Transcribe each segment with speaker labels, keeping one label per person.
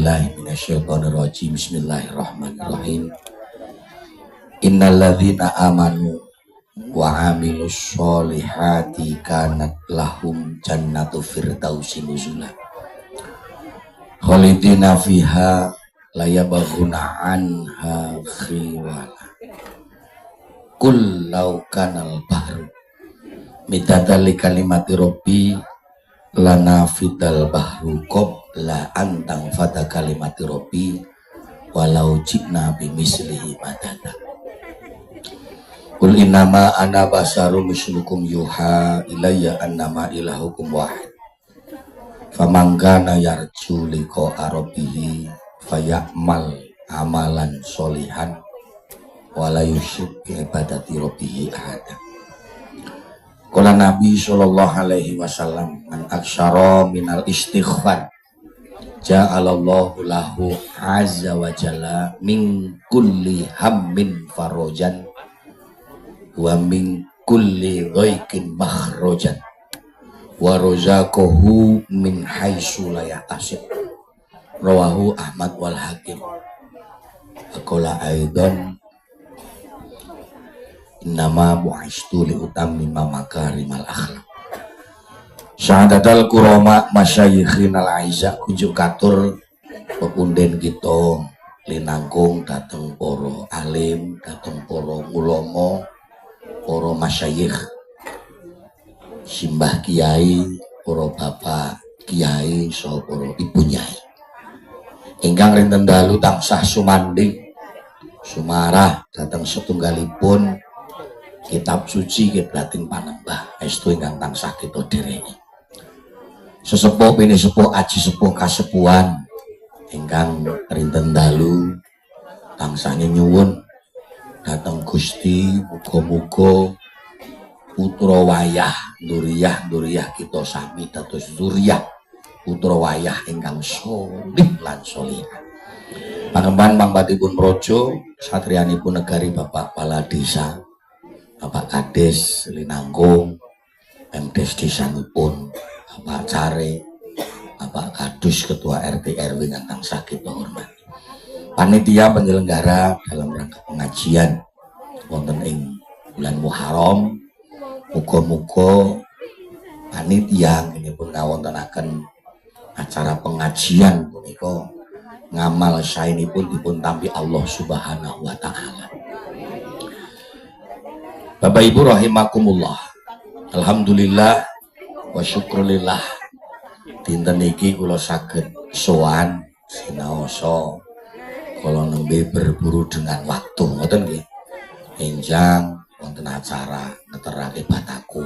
Speaker 1: billahi minasyaitonir rajim. Bismillahirrahmanirrahim. Innalladzina amanu wa amilus solihati kanat lahum jannatu firdausi nuzula khalidina fiha la yabghuna anha khiwala kul law kanal bahru midadali kalimati rabbi lana fidal bahru qabla antang fata kalimati rabbi walau jikna bimislihi madada. Qul innama ana basarum mislukum yuha ilayya annama ilahukum wahid faman kana yarju liqa'a rabbih fayamal amalan sholihan wala yusyrik bi ibadati rabbih ahada. Qala Nabi sallallahu alaihi wasallam man aksyara minal istighfar ja'alallahu lahu azza wa jalla min kulli hammin farajan wa min kulli dhaiqin makhrajan wa razaqahu min haitsu la yahtasib. Rawahu Ahmad wal Hakim. Qala aidan innama bu'istu li utammima makarimal akhlaq. Syahadatul kurama masyayikhin al-aiza kunjuk katur pepunden kita linangkung dateng para alim, dateng para ulama, para masyayikh, simbah kiai, para bapak kiai, saha para ibu nyai. Ingkang rinten dalu tansah sumandhing sumarah dateng setunggalipun kitab suci kiblating panembah estu ingkang tansah kita dhereki. Sesepuh pini sepuh aji sepuh kasepuhan ingkang rinten dalu tansah nyuwun dateng Gusti muga-muga putra wayah duriyah kita sami dados zuriyah putra wayah ingkang sholih lan sholihah. Panembahan mangbatipun praja satriyanipun negari Bapak Kepala Desa, Bapak Kades linangkung, Pemdes desanipun, Bapak Care, Bapak Kadus Ketua RT RW ingkang tansah kita hormati. Panitia penyelenggara dalam rangka pengajian wonten ing bulan Muharram, muga-muga panitia nginipun ngawontenaken acara pengajian punika ngamal saenipun dipun tampi Allah Subhanahu wa taala. Bapak Ibu rahimakumullah. Alhamdulillah wa syukrulillah dinten iki kula saged sowan sinaosa kula nembe berburu dengan waktu ngoten nggih. Enjang wonten acara ngeterake bataku.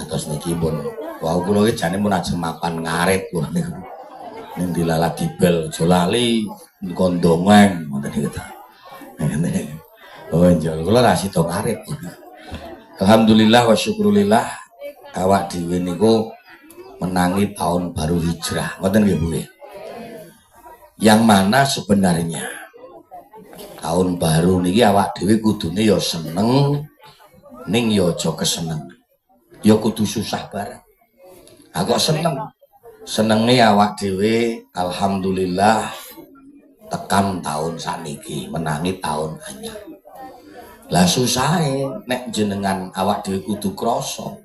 Speaker 1: Terus niki pun wau kula iki jane mun ajeng mapan ngarit kula niku. Ning dilala dibel aja lali kondongan ngoten niku ta. Oh njol kula ra sida ngarit. Alhamdulillah wa syukrulillah awak dhewe niku menangi tahun baru hijrah ngoten nggih Bu. Yang mana sebenarnya tahun baru niki awak dhewe kudune ya seneng ning ya aja keseneng. Ya kudu susah bareng. Aku seneng. Senenge awak dhewe alhamdulillah tekan tahun saniki menangi tahun anyar. Lah susahe nek jenengan awak dhewe kudu krasa.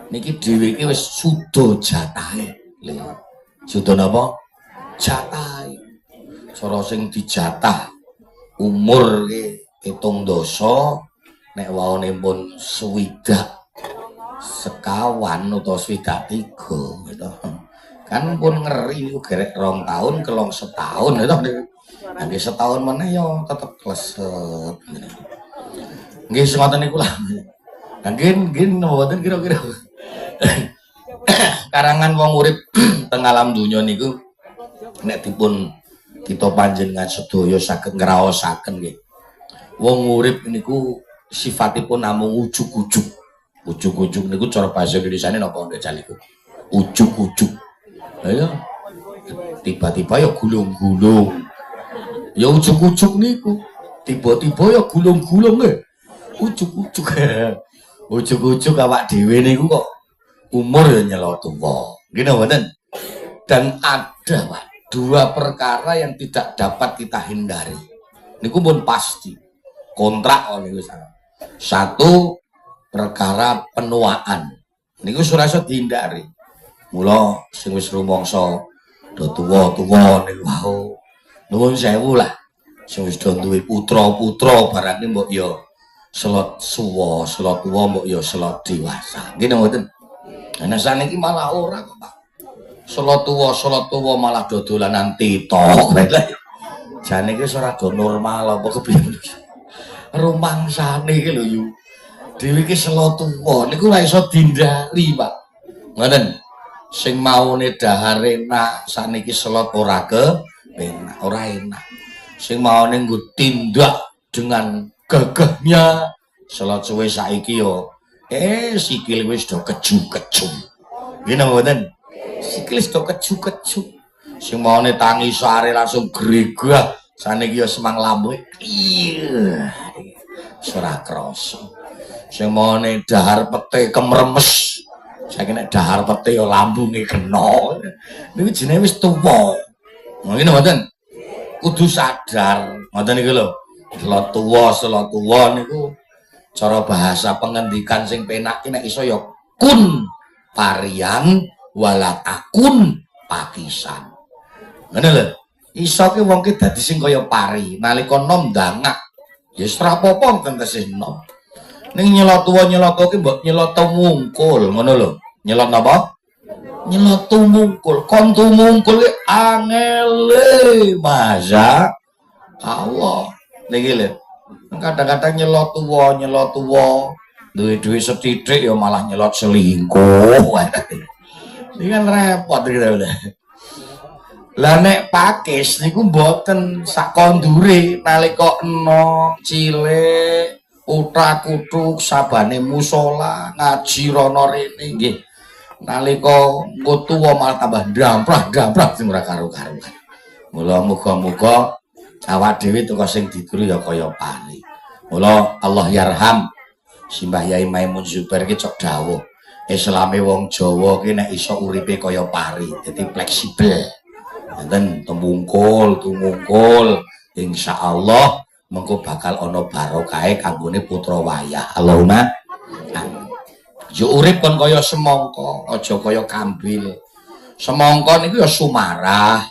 Speaker 1: Niki dhewe iki wis suda jatahe. Lho. Suda napa? Jatahe. Cara sing dijatah umur ki 7 dasa nek waone pun swidak sekawan utawa swidak 3 gitu. Kan pun ngeri niku gerek 2 tahun kelong setahun gitu. Nggih setahun meneh ya tetep kleset. Nggih ngoten niku lah. Nggih mboten kira-kira. Karangan wong urip teng alam donya niku nek dipun kita panjenengan sedaya saged ngraosaken nggih. Wong urip niku sifatipun namung ujug-ujug. Ujug-ujug niku cara bahasa Indonesiane napa nggih jaliku? Ujug-ujug. Lah tiba-tiba ya gulung-gulung. Ya ujug-ujug niku. Tiba-tiba ya gulung-gulung nggih. Ujug-ujug. Ujug-ujug awak dhewe niku kok umur ya nyelot tuwa. Nggih mboten? Dan ada Pak dua perkara yang tidak dapat kita hindari. Niku pun pasti kontrak oleh sana. Satu perkara penuaan. Niku surasa dihindari. Mula sing wis rumangsa do tuwa-tuwa niku wau. Nuwun sewu lah. Sing wis do duwe putra-putra barang mbok ya selot suwa, selot tuwa mbok ya selot dewasa. Nggih mboten. Ana saniki malah ora kok, Pak. Selot tuwa malah dodolanan titok. Jane iki ora do normal apa kepiye. Rumangsane iki lho yu. Dhewe iki selot tuwa niku ora iso dihindari, Pak. Ngoten. Sing maune dahar enak saniki selot ora kepenak, ora enak. Sing maune nggo tindak dengan gagahnya selot suwe saiki yo sikil wis do keju-keju. Nggih mboten? Sikil wis do keju-keju. Sing maune tangi sare langsung gregah saniki yo semang lambe. Iya. Ora krasa. Sing maune dahar pete kemremes. Saiki nek dahar pete yo lambunge kena. Niku jenenge wis tuwa. Ngene mboten? Kudu sadar. Ngoten niku lho. Selot tuwa niku cara bahasa pengendikan sing penak ki nek iso ya kun parian wala takun pakisan. Ngene lho. Iso ki wong ki dadi sing kaya pari, nalika nom ndangak. Ya wis ora apa-apa tentese nom. Ning nyelot tuwa ki mbok nyelot mungkul, ngono lho. Nyelot napa? Nyelot mungkul. Kon mungkul ki angele, masa Allah. Niki lho. Kadang-kadang nyelot tuwa, duwe sethithik ya malah nyelot selingkuh. Iki kan repot gitu. Lah nek pakis niku mboten sak kondure nalika enom cilik utak-utuk sabane musala ngaji rono rene nggih. Nalika engko tuwa malah tambah ndamprah sing ora karo-karuan. Mula muga-muga awak dhewe teko sing diduru ya kaya pari. Mula Allah yarham Simbah Yai Maimun Zubair ki cok dawuh. Islame wong Jawa ki nek iso uripe kaya pari, dadi fleksibel. Enten tumungkul, insyaallah mengko bakal ana barokahe kanggone putra wayah. Allahumma amin. Yo urip kon kaya semangka, aja kaya kambil. Semangka niku ya sumarah,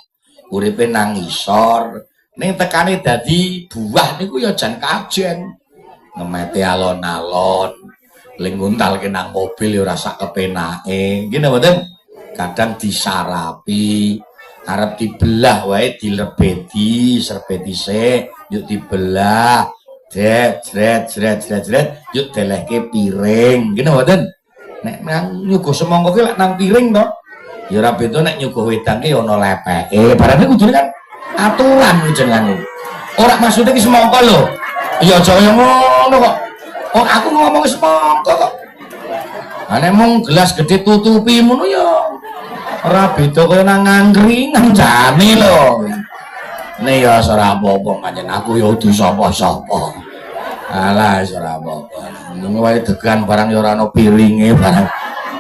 Speaker 1: uripe nang isor. Ning tekane dadi buah niku ya jan kajen. Ngemete alon-alon, ling nguntalke nang mobil ya ora sak kepenake. Ngene mboten? Kadang disarapi, arep dibelah wae dilebeti, serbeti sik, yuk dibelah. Jret, yuk delehke piring. Ngene mboten? Nek nang nyuguh semangka ki lek nang piring to. Ya ora beda nek nyuguh wedang ki ana lepeke. Barane kudune kan aturan jenenge. Ora maksude ki semangka lho. Ya aja kaya ngono kok. Oh, aku ngomong semangka kok. Ane mung gelas gede tutupi ngono ya. Ora beda kaya nang angkringan jane lho. Ne ya ora apa-apa pancen aku ya udu sapa-sapa. Alah ora apa-apa. Ngono wae degan barang ya ora ana piringe barang.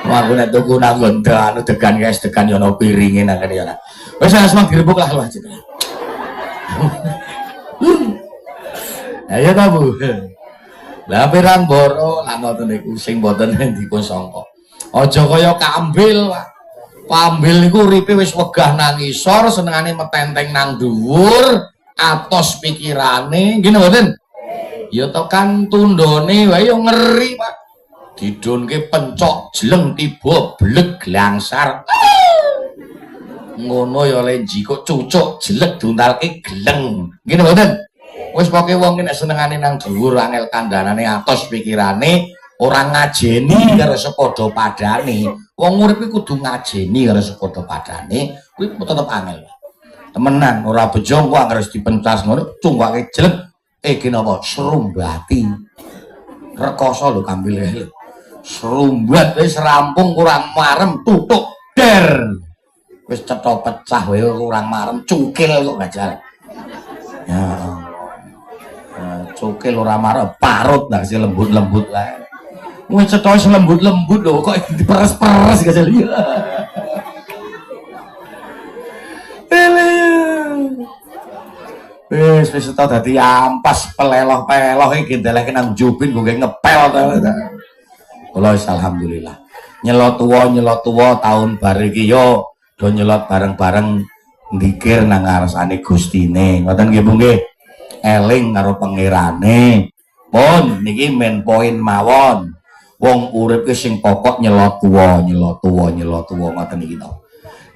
Speaker 1: Aku nek tuku nang gonda anu degan guys, degan ya ana piringe nang kene ya. Wis asma direbuk lah wajib. Ayo ta Bu. Lah pirang boro lan ngoten niku sing mboten dipun sangka. Aja kaya kambil, Pak. Kambil niku uripe wis wegah nang isor, senengane metenteng nang dhuwur, atos pikirane, ngene mboten? Ya to kan tundone wae yo ngeri, Pak. Didunke pencok jeleng tiba bleg glangsar. Ngono ya lenji kok cucuk jelek duntalke geleng. Ngene mboten? Wis pokoke wong nek senengane nang dhuwur angel kandhanane atos pikirane ora ngajeni karo sepadha padane. Wong urip iki kudu ngajeni karo sepadha padane, kuwi tetep angel. Temenan ora bejo kok anggere dipentas ngono cungwake jelek. Iki napa serumbati. Rekoso lho kambil lho. Serumbat wis rampung kurang marem tutuk der. Wis cetha pecah wae kurang marem cukil kok gajal. Ya. Cukil ora marem parut lah sing lembut-lembut wae. Wis cetha lembut-lembut lho kok diperes-peres gajal. Ele Wis tau dadi ampas peleloh-peloh iki ndeleke nang jubin gue ngepel to. Kula wis alhamdulillah. Nyelot tuwa tahun bar iki yo do nyelot bareng-bareng ndikir nang ngarsane Gustine. Ngoten nggih Bu nggih. Eling karo pangerane. Pun niki men poin mawon. Wong urip ki sing pokok nyelot tuwa ngoten iki to.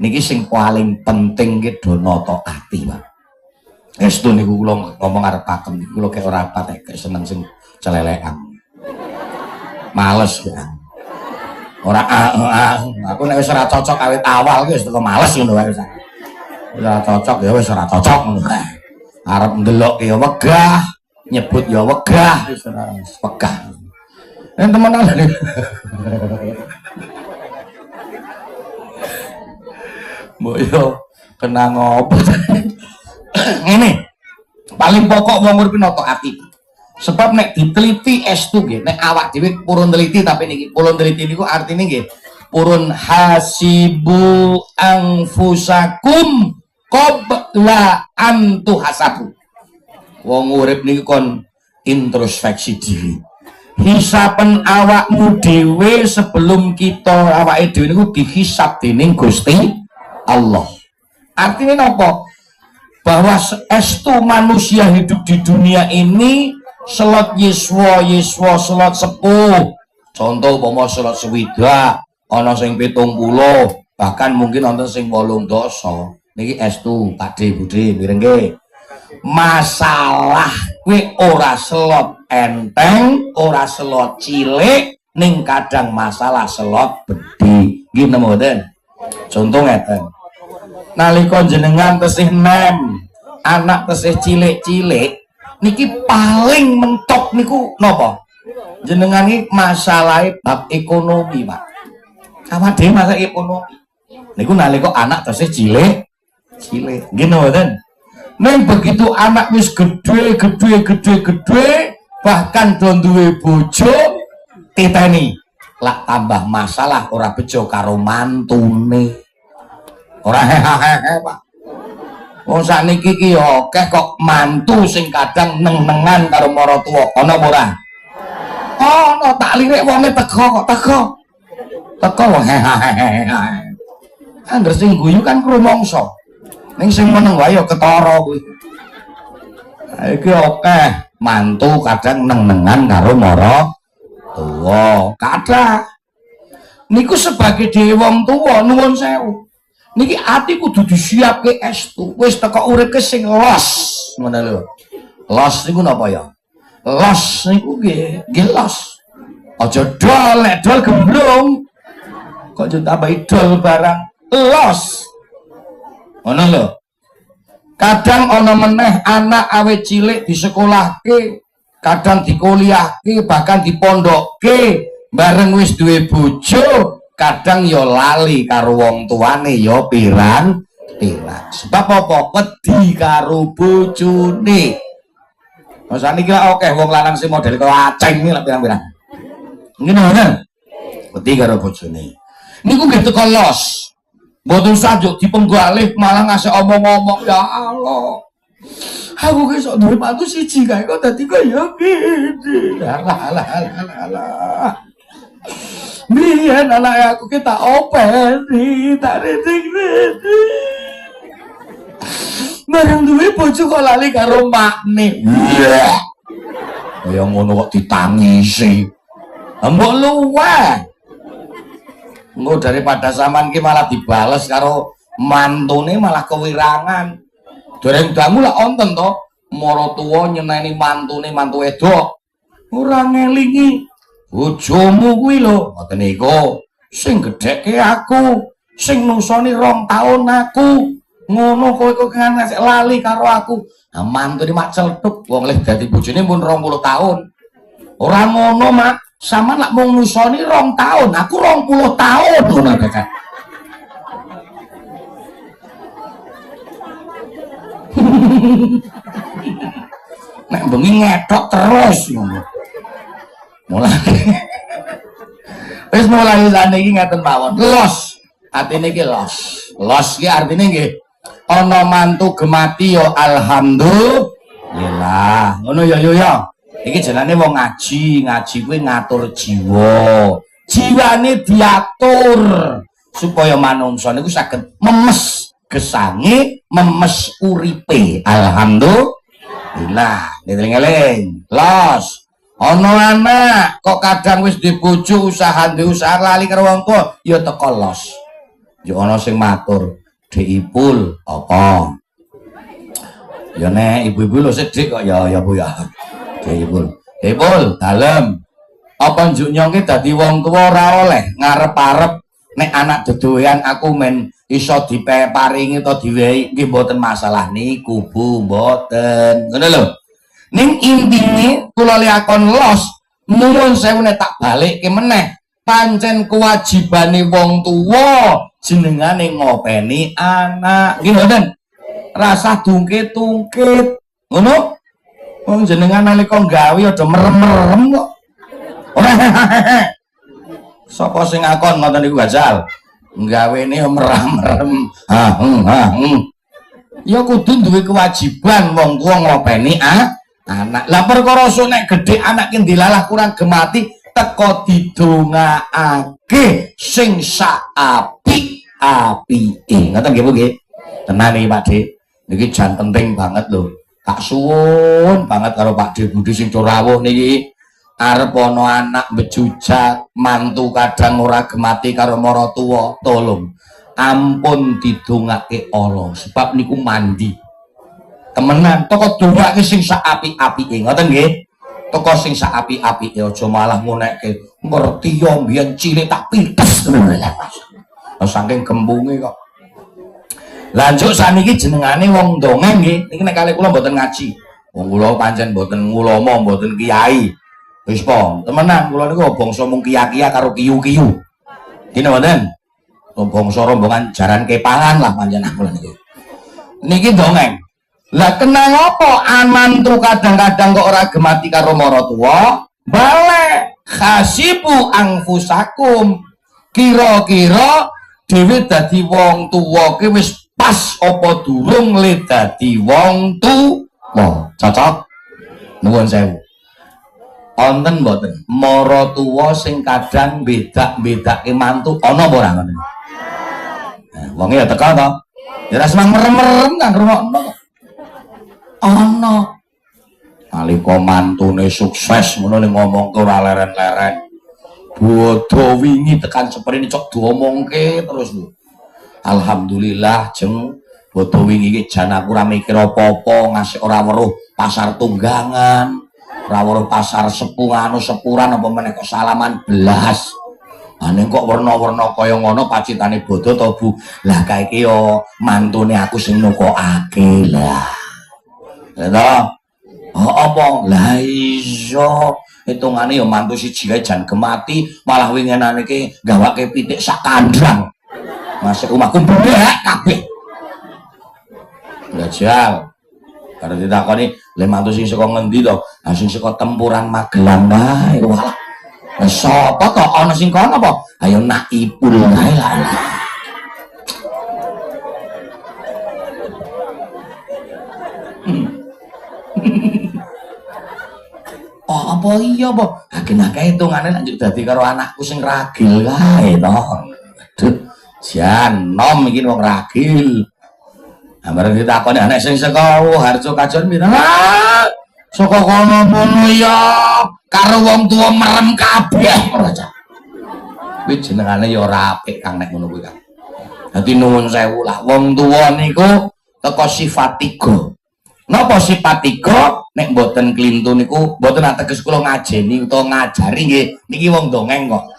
Speaker 1: Niki sing paling penting ki do nata ati, Pak. Estu niku kula ngomong arep pakem niku kula kek ora patek seneng sing celelekan. Males ya. Ora aku nek wis ora cocok awit awal ki wis teko males ngono wae wis. Ora cocok ya wis ora cocok ngono wae. Arep ndelok ya wegah, nyebut ya wegah, wis ora wegah. Yen temenan lho. Mbok yo kena ngopo. Ini paling pokok wong urip nata ati. Sebab nek diteliti estu nggih, nek awak dhewe purun teliti tapi niki purun teliti niku artine nggih purun hasibu anfusakum qabla an tuhasabu. Wong urip niku kon introspeksi diri. Hisapen awakmu dhewe sebelum kita awake dhewe niku dihisab dening Gusti Allah. Artinya napa? Bahwa estu manusia hidup di dunia ini selot yiswa selot sepuh. Contoh umpama selot swidak, ana sing 70, bahkan mungkin wonten sing 8 dosa. Niki estu Pakde Budhe mireng nggih. Masalah kuwi ora selot enteng, ora selot cilik, ning kadang masalah selot bedhi. Nggih napa mboten? Contoh ngeten. Nalika jenengan tesih nem anak tesih cilik-cilik niki paling mentok niku napa jenengan iki masalah bab ekonomi Pak awak dhewe masalah ekonomi niku nalika anak tesih cilik nggih mboten ning begitu anak wis gedhe bahkan do duwe bojo titeni lak tambah masalah ora bejo karo mantune. Ora hehehe Pak. Wong sakniki ki akeh kok mantu sing kadang neng-nengan karo maratuwa. Ana apa ora? Ana tak lirik wonge teko. Teko wong hehehe. Angger sing guyu kan krumangsa. Ning sing meneng wae ya ketara kuwi. Iki akeh mantu kadang neng-nengan karo maratuwa. Kathah. Niku sebagai dhewe wong tuwa nuwun sewu. Niki ati kudu disiapke estu. Wis teko uripke sing los. Ngono lho. Los niku napa ya? Los niku nggih los. Aja dol, nek dol gemblung. Kok yo tambahi dol barang. Los. Ngono lho. Kadang ana meneh anak awet cilik disekolahke, kadang dikuliahke, bahkan dipondokke, bareng wis duwe bojo. Kadang yo lali karo wong tuane yo pirang sebab apa wedi karo bojone. Masa niki lak akeh wong lanang sing model kaya aceng iki lak pirang-pirang. Ngene ngoten. Wedi karo bojone. Niku nggih teko los. Mboten sajuk dipenggalih malah ngasih omong-omong ya Allah. Aku ki sok duwe mantu siji kae kok dadi kaya ngene. Alah. Biar anak aku kita openi tak retik-retik barang duwe bojo kok lali karo makne kaya ngono kok ditangisi mbok luweh engko daripada sampean ki malah dibales karo mantune malah kewirangan dereng dangu lak wonten to maratuwa nyeneni mantune mantu wedok ora ngelingi bojomu kuwi lho ngoten niku sing gedheke aku sing nusoni 2 tahun aku ngono kowe kok nganti lali karo aku mantune mak celthuk wong leh dadi bojone pun 20 tahun ora ngono mak sampean lak mung nusoni 2 tahun aku 20 tahun ngono kan nek bengi ngethok terus ngono mulai iki ngaten mawon los atine iki los ki artine nggih ana mantu gemati ya alhamdulillah. Ngono ya yo ya. Iki jenenge wong ngaji, ngaji kuwi ngatur jiwa. Jiwane diatur supaya manungsa niku saged memes gesange, memes uripe. Alhamdulillah. Eling-eling. Los. Ana anak kok kadang wis dibojo usaha lali karo wong tuwa ya teko los. Ya ana sing matur, "Dik Ipul, apa?" Ya nek ibu-ibu lho sedhik kok ya Bu ya. Ipul, dalem. Apa njuk nyongke dadi wong tuwa ora oleh ngarep-arep nek anak dedoyan aku men iso diparingi utawa diwehi nggih mboten masalah niku Bu, mboten. Ngono lho. Ning intine kula liakon los, nuwun sewu nek tak balikke meneh. Pancen kewajibane wong tuwa jenengane ngopeni anak. Nggih mboten? Rasa tungkit-tungkit. Ngono? Wong jenengan nalika gawe aja merem-merem kok. Sapa sing ngakon ngoten niku Gajal? Gawene merem-merem. Ya kudu duwe kewajiban wong tuwa ngopeni anak. Lah perkara sok nek gedhe anak ki dilalah kurang gemati teko didongaake sing sak apik-apike. Ngoten nggih Bu nggih. Tenan iki Pak Dik. Niki jan penting banget lho. Tak suwun banget karo Pak De Budi sing rawuh niki arep ana anak bejujak mantu kadang ora gemati karo maratuwa tolong ampun didongake Allah sebab niku mandi temenan toko dongake sing sak apik-apike ngoten nggih toko sing sak apik-apike aja malah ngunekke ngerti yo mbiyen cilik tak pites saking gembunge kok. Lanjut saniki jenengane wong dongeng nggih. Niki nek kalih kula mboten ngaji. Wong kula pancen mboten ulama, mboten kiai. Wis po, temenan kula niku bangsa mung kiya-kiya karo kiyu-kiyu. Dene mboten. Bangsa rombongan jaran kepangan lah panjenengan kula niku. Niki dongeng. Lah kenang apa amantu kadang-kadang kok ora gemati karo maratuwa? Bale khasibu angfusakum. Kira-kira dhewe dadi wong tuwa ki wis pas apa durung le dadi wong tuwa. Cocok? Nuwun sewu. Wonten mboten maratuwa sing kadang bedak-bedake mantu ana apa ora ngoten? Nah, wonge ya teka to. Ya ora semang merem-merem kang ngrungokno. Ana. Nalika mantune sukses ngono ning ngomong ora leren-leren. Bodho wingi tekan seprene cok diomongke terus lho. Alhamdulillah jeng bodho wingi iki jan aku ora mikir apa-apa ngasih ora weruh pasar tunggangan, ora weruh pasar sepuran apa meneh kok salaman belas. Ane kok warna-warna kaya ngono pacitane bodho to Bu. Lah kae iki yo mantune aku sing nukokake lah. Lha oh apa? Lah iya hitungane yo mantu siji kae jan gemati malah winginane iki gawake pitik sak kandang. Masuk omahku mbek kabeh. Gajal. Karena ditakoni, "Le mantu sing saka ngendi to?" "Ah sing saka Tempuran Magelang wae." Walah. Lah sapa to ana sing kono apa? Ayo nak Ipul wae lah. Oh apa iya apa? Akeh-akeh hitungane lanjut dadi karo anakku sing ragil kae to. Aduh. Jan nom iki wong ragil. Ambar ditakoni anak sing saka Harjo Kajon pira? Saka kono mono ya karo wong tuwa merem kabeh ora cah. Kuwi jenengane ya ora apik Kang nek ngono kuwi Kang. Dadi nuwun sewu lah wong tuwa niku teko sifat 3. Napa sifat 3? Nek mboten klintu niku mboten ateges kula ngajeni utawa ngajari nggih. Niki wong dongeng kok.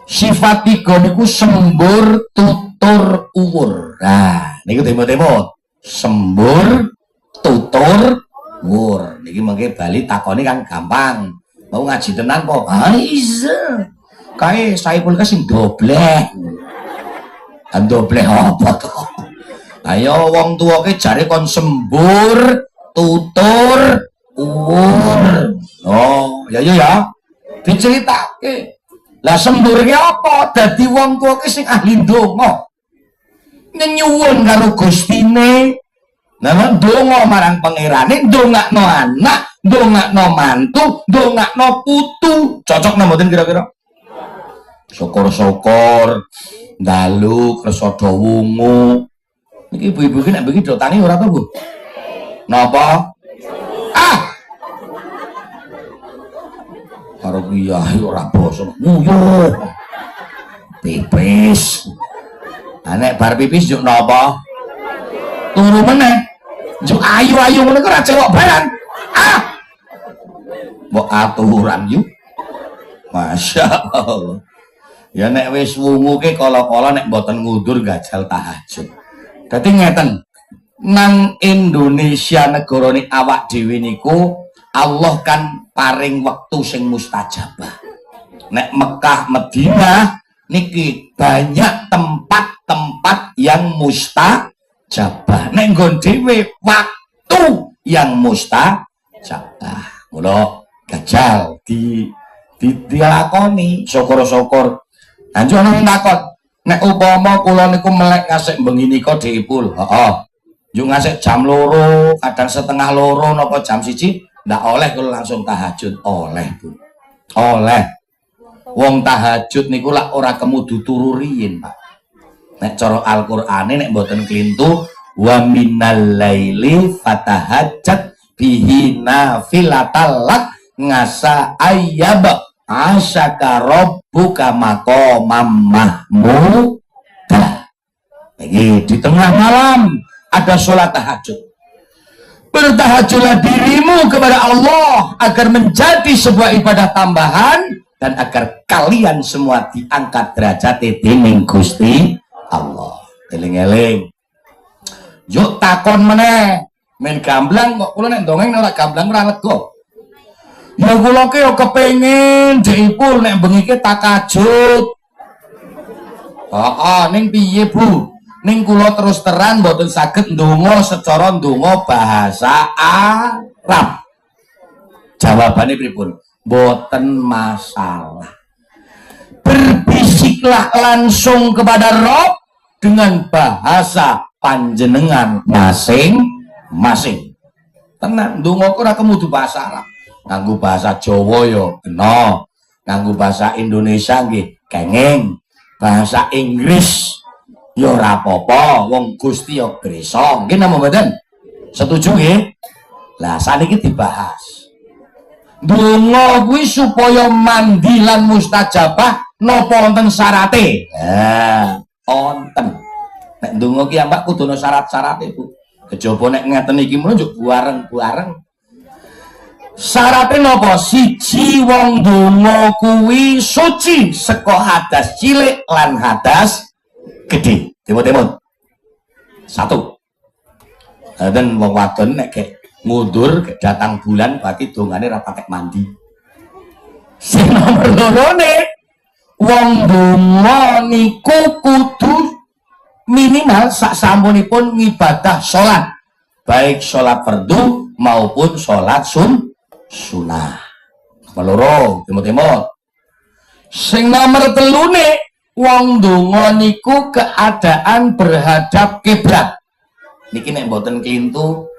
Speaker 1: Sifat 3 niku sembur, tutur, uwur. Nah, niku demo-demo. Sembur, tutur, uwur. Niki mengke bali takoni Kang gampang. Mau ngaji tenan kok. Ah iya. Kae Saipul ka sing dobleh. Kan dobleh apa to? Ayo wong tuwa ki jare kon sembur, tutur, uwur. Oh, ya ya. Diceritake. Lah sembur ki apa? Dadi wong tuwa ki sing ahli ndonga. nyuwun karo Gustine. Nah, donga marang pangerane, ndongakno anak, ndongakno mantu, ndongakno putu. Cocok nang mboten kira-kira? Syukur-syukur dalu kersa do wungu. Niki ibu-ibu iki nek bengi do tani ora to, Bu? Napa? Karo kiai ora basa nguyuh. Pipis. Nek bar pipis juk napa? Turu meneh. Juk ayu-ayu ngono kok ora cewek barang. Mbok aturan yu. Masya Allah. Ya nek wis wungu ke kala-kala nek mboten ngudur gajal tahajud. Dadi ngeten. Nang Indonesia negarane awak dhewe niku Allah kan paring wektu sing mustajabah. Nek Mekah Madinah niki banyak tempat-tempat yang mustajabah. Nek nggon dhewe waktu yang mustajabah. Mula gajal dilakoni syukur-syukur. Anjuk ana takon, nek upama kula niku melek ngasih bengi nika dipul. Heeh. Yo ngasih jam 2, kadang setengah 2 napa jam 1, ndak oleh kula langsung tahajud. Oleh, Bu. Oleh. Wong tahajud niku lak ora kemudu turu riyin, Pak. Nek cara Al-Qur'ane nek mboten klintu wa minal laili fatahajjat bihi nafilatal lak ngasa ayyab asyaka rabbuka maqamam mahmuda. Lagi di tengah malam ada sholat tahajud. Bertahajudlah dirimu kepada Allah agar menjadi sebuah ibadah tambahan dan agar kalian semua diangkat derajat dening Gusti Allah. Eling-eling. Yuk takon meneh. Men gamblang kok kula nek ndongeng ora gamblang ora lega. Ya kula ki yo kepengin dipul nek bengi ki tahajud. Heeh, ning piye, Bu? Ning kula terus terang mboten saged ndonga secara ndonga bahasa Arab. Jawabane pripun? Mboten masalah. Berbisiklah langsung kepada Rob dengan bahasa panjenengan masing-masing. Tenan ndonga ora kemudu bahasa Arab. Nganggo bahasa Jawa yo kena, nganggo bahasa Indonesia nggih kenging. Bahasa Inggris ya ora apa-apa, wong Gusti ya gresa. Nggih napa mboten? Setuju nggih? Lah saniki dibahas. Ndonga kuwi supaya mandi lan mustajabah napa wonten syarate? Wonten. Nek ndonga ki ambak kudu ana syarat-syarate, Bu. Kejaba nek ngeten iki menunjuk bareng-bareng. Syarate napa? Siji wong ndonga kuwi suci saka hadas cilik lan hadas gede. Timut-timut. 1. Dan wong wadon nek gek mundur datang bulan berarti dongane ra patek mandi. Sing nomor 2 wong ndonga niku kudu minimal sak sampunipun ngibadah salat. Baik salat fardu maupun salat sunnah. Nomor 2, timut-timut. Sing nomor 3 wong ndonga niku keadaan berhadap kiblat. Niki nek mboten klintu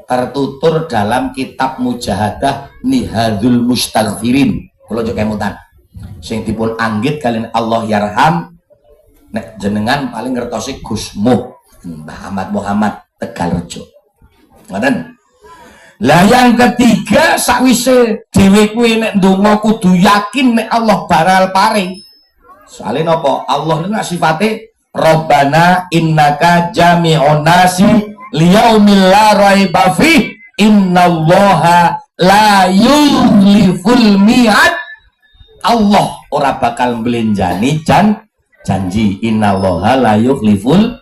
Speaker 1: tertutur dalam kitab Mujahadah Nihadul Mustaghfirin. Kula njuk kemutan. Sing dipun anggit kalian Allah yarham nek jenengan paling ngertosi Gus Mbah Ahmad Muhammad Tegalrejo. Ngoten. Lah yang ketiga sakwise dhewe kuwi nek ndonga kudu yakin nek Allah baral paring. Soalnya napa? Allah niku sifate Rabbana innaka jami'un nasi liyaumil la raiba fi innallaha la yukhliful mi'ad. Allah ora bakal mblenjani janji. Innallaha la yukhliful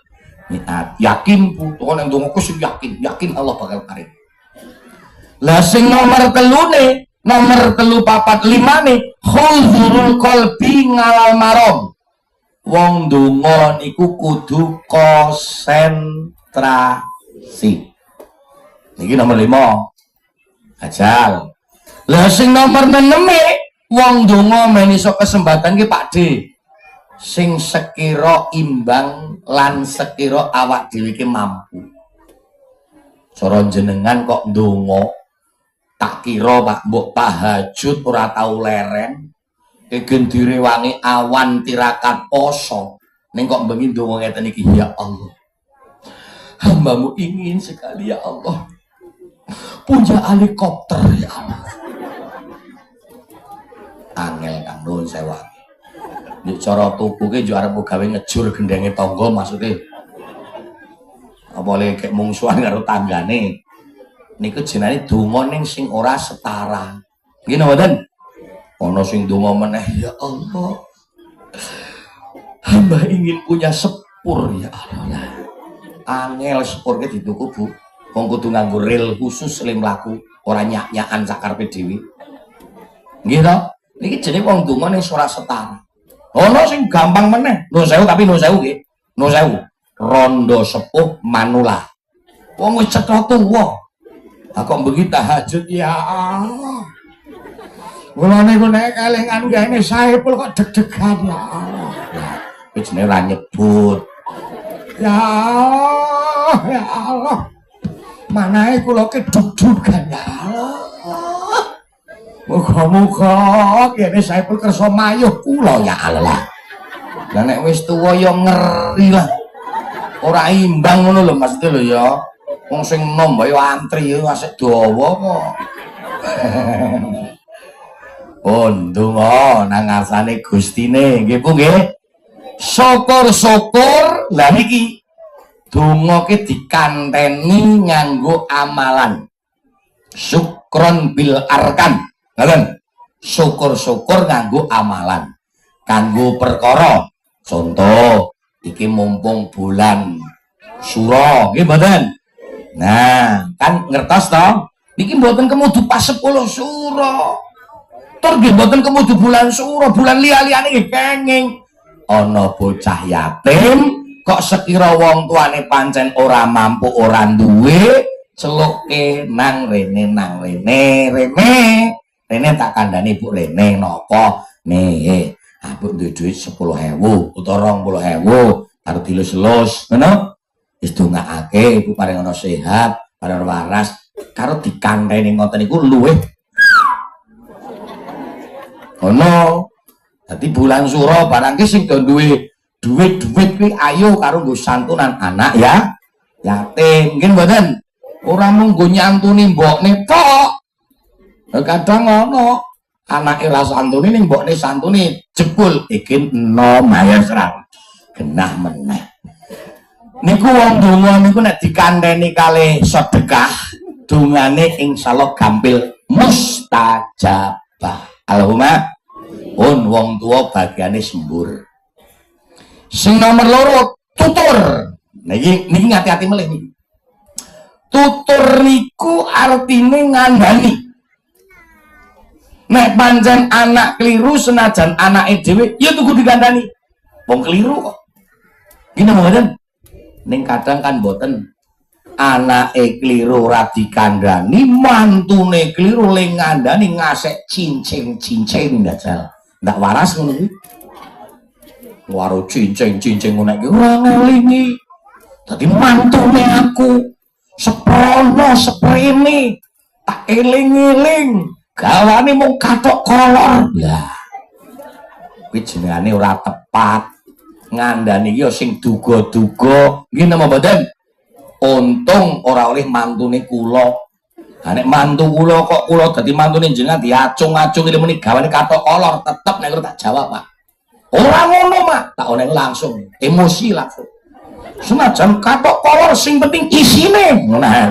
Speaker 1: mi'ad. Yakin putu nek ndonga ku yakin Allah bakal paring. Lah sing nomor 3 nomor 3, 4, 5 nih huzurul qalbi ngalal marom. Wong ndonga niku kudu konsentrasi. Niki nomor 5. Ajal. Lah sing nomor 6 wong ndonga men iso kesempatan ki Pak D. sing sekira imbang lan sekira awak dhewe iki mampu. Cara jenengan kok ndonga tak kira Pak mbok tahajud ora tau leren. Kegen direwangi awan tirakat poso. Ning kok bengi ndonga ngeten iki, ya Allah. Hambamu ingin sekali ya Allah punya helikopter ya Allah. Angel Kang nuwun sewu. Nek cara tuku ki yo arep gawe ngejur gendenge tangga maksude. Apa le kek mungsuhan karo tanggane. Niku jenenge donga ning sing ora setara. Nggih napa mboten? Ana sing donga meneh ya Allah. Hamba ingin punya sepur ya Allah. Angel sepur ki dituku Bu. Wong kudu nganggo rel khusus le mlaku, ora nyak-nyakan sak karepe dhewe. Nggih to? Niki jenenge wong donga ning ora setara. Ana sing gampang meneh. Nuwun sewu tapi nuwun sewu nggih. Nuwun sewu. Rondo sepuh manula. Wong wis cetha tuwa. Lah kok bengi tahajud ya Allah. Kula niku nek kelingan gene saepul kok deg-degan ya Allah. Wis jenenge ora nyebut. Ya Allah, ya Allah. Manahe kula ke dug-dugan ya Allah. Muga-muga kene saepul kersa mayuh kula ya Allah. Lah nek wis tuwa ya ngeri lah. Ora imbang ngono lho maksudnya lho ya. Wong sing enom wae antri ya asik dawa kok. Ndonga nang ngarsane Gustine nggih Bu nggih. Syukur-syukur lah niki donga ki dikanteni nganggo amalan. Syukron bil arkan. Ngoten. Syukur-syukur nganggo amalan. Kanggo perkara. Contoh iki mumpung bulan Suro, nggih mboten? Nah, kan ngertos to? Niki mboten kemudu pas 10 Suro. Tur nggih mboten kemudu bulan Suro, bulan liya-liyane nggih kenging. Ana bocah yatim kok sekira wong tuane pancen ora mampu, ora duwe, celuke nang rene tak kandhani Bu Rene napa? Nih, aku duwe duit 10.000 utawa 20.000 karo dilus-lus, ngono. Wis dongakake ibu paring ana sehat, paring waras, karo dikandhani ngoten niku luwih. Ono. Dadi bulan Suro barang ki sing do duwe duit-duit kuwi ayo karo nggo santunan anak ya. Yatim, mungkin mboten. Ora mung nggo nyantuni mbokne tok. Kadang ono anake ora santuni ning mbokne santuni jebul iki enom ayo serang. Genah meneh. Niku wong donga niku nek dikandheni kalih sedekah, dongane insyaallah gampil mustajabah. Allahumma wong tua bagiane sembur. Sing nomor loro tutur. Niki ngati-ati melih niki. Tutur niku artine ngandani. Nek pancen anak keliru senajan anake dhewe ya kudu dikandani. Wong keliru kok. Gini mboten. Ning kadang kan mboten. Anake keliru ora dikandani, mantune keliru le ngandani ngasek cincing-cincing dajal. Ndak waras ngono kuwi. Waro cincing-cincing ngono iki ora ngelingi. Dadi mantune aku seprono seprene tak eling-eling. Gawane mung kathok kolor. Lah. Kuwi jenengane ora tepat. Ngandani iki sing duga-duga. Nggih napa mboten? Untung ora oleh mantune kula. Lah nek mantu kula kok kula dadi mantune jenengan diacung-acung iki muni gawane kathok kolor, tetep nek tak jawab, Pak. Ora ngono, Mak. Tak oleh langsung, emosi langsung. Senajan kathok kolor sing penting isine. Ngono ae.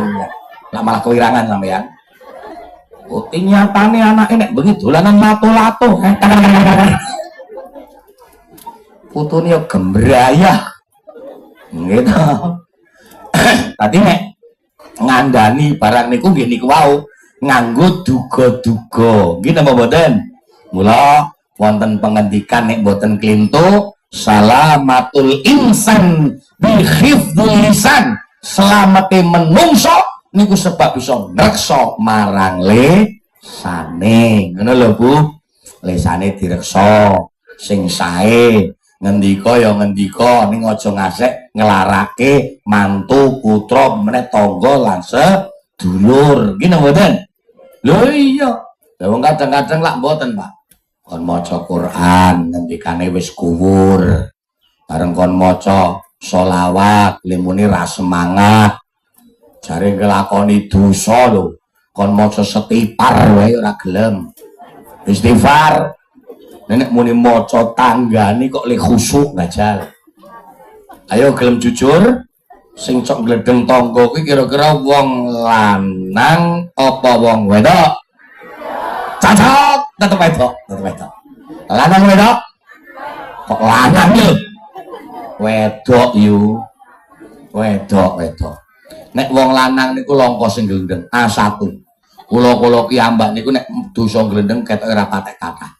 Speaker 1: Lah malah kewirangan sampean. Uti nyatane anake nek bengi dolanan lato-lato. Putune yo gembrayah. Gitu. Tadi nek ngandani barang niku nggih niku wau nganggo duga-duga. Nggih napa mboten? Mula wonten pengendikan nek mboten klintu salamatul insan bi hifdzil lisan. Selamate menungso niku sebab bisa ngreksa marang lesane. Ngono lho Bu. Lesane direksa sing sae. ngendika ya ngendika ning aja ngasek nglarake mantu putra meneh tangga lan sedulur iki mboten lho iya lha wong kadang-kadang lak mboten Pak kon maca Quran ngendikane wis kuwur bareng kon maca sholawat limune ra semangat jare nglakoni dosa lho kon maca setipar wae ora gelem istighfar nenek muni maca tanggane kok le khusuk ngajal ayo gelem jujur sing cok gledeng tangga kuwi kira-kira wong lanang apa wong wedok cocok tetep wedok lanang wedok kok lanang lho wedok yu wedok nek wong lanang niku langka sing glendeng A1 kula piyambak niku nek dosa glendeng ketok ora patek kathah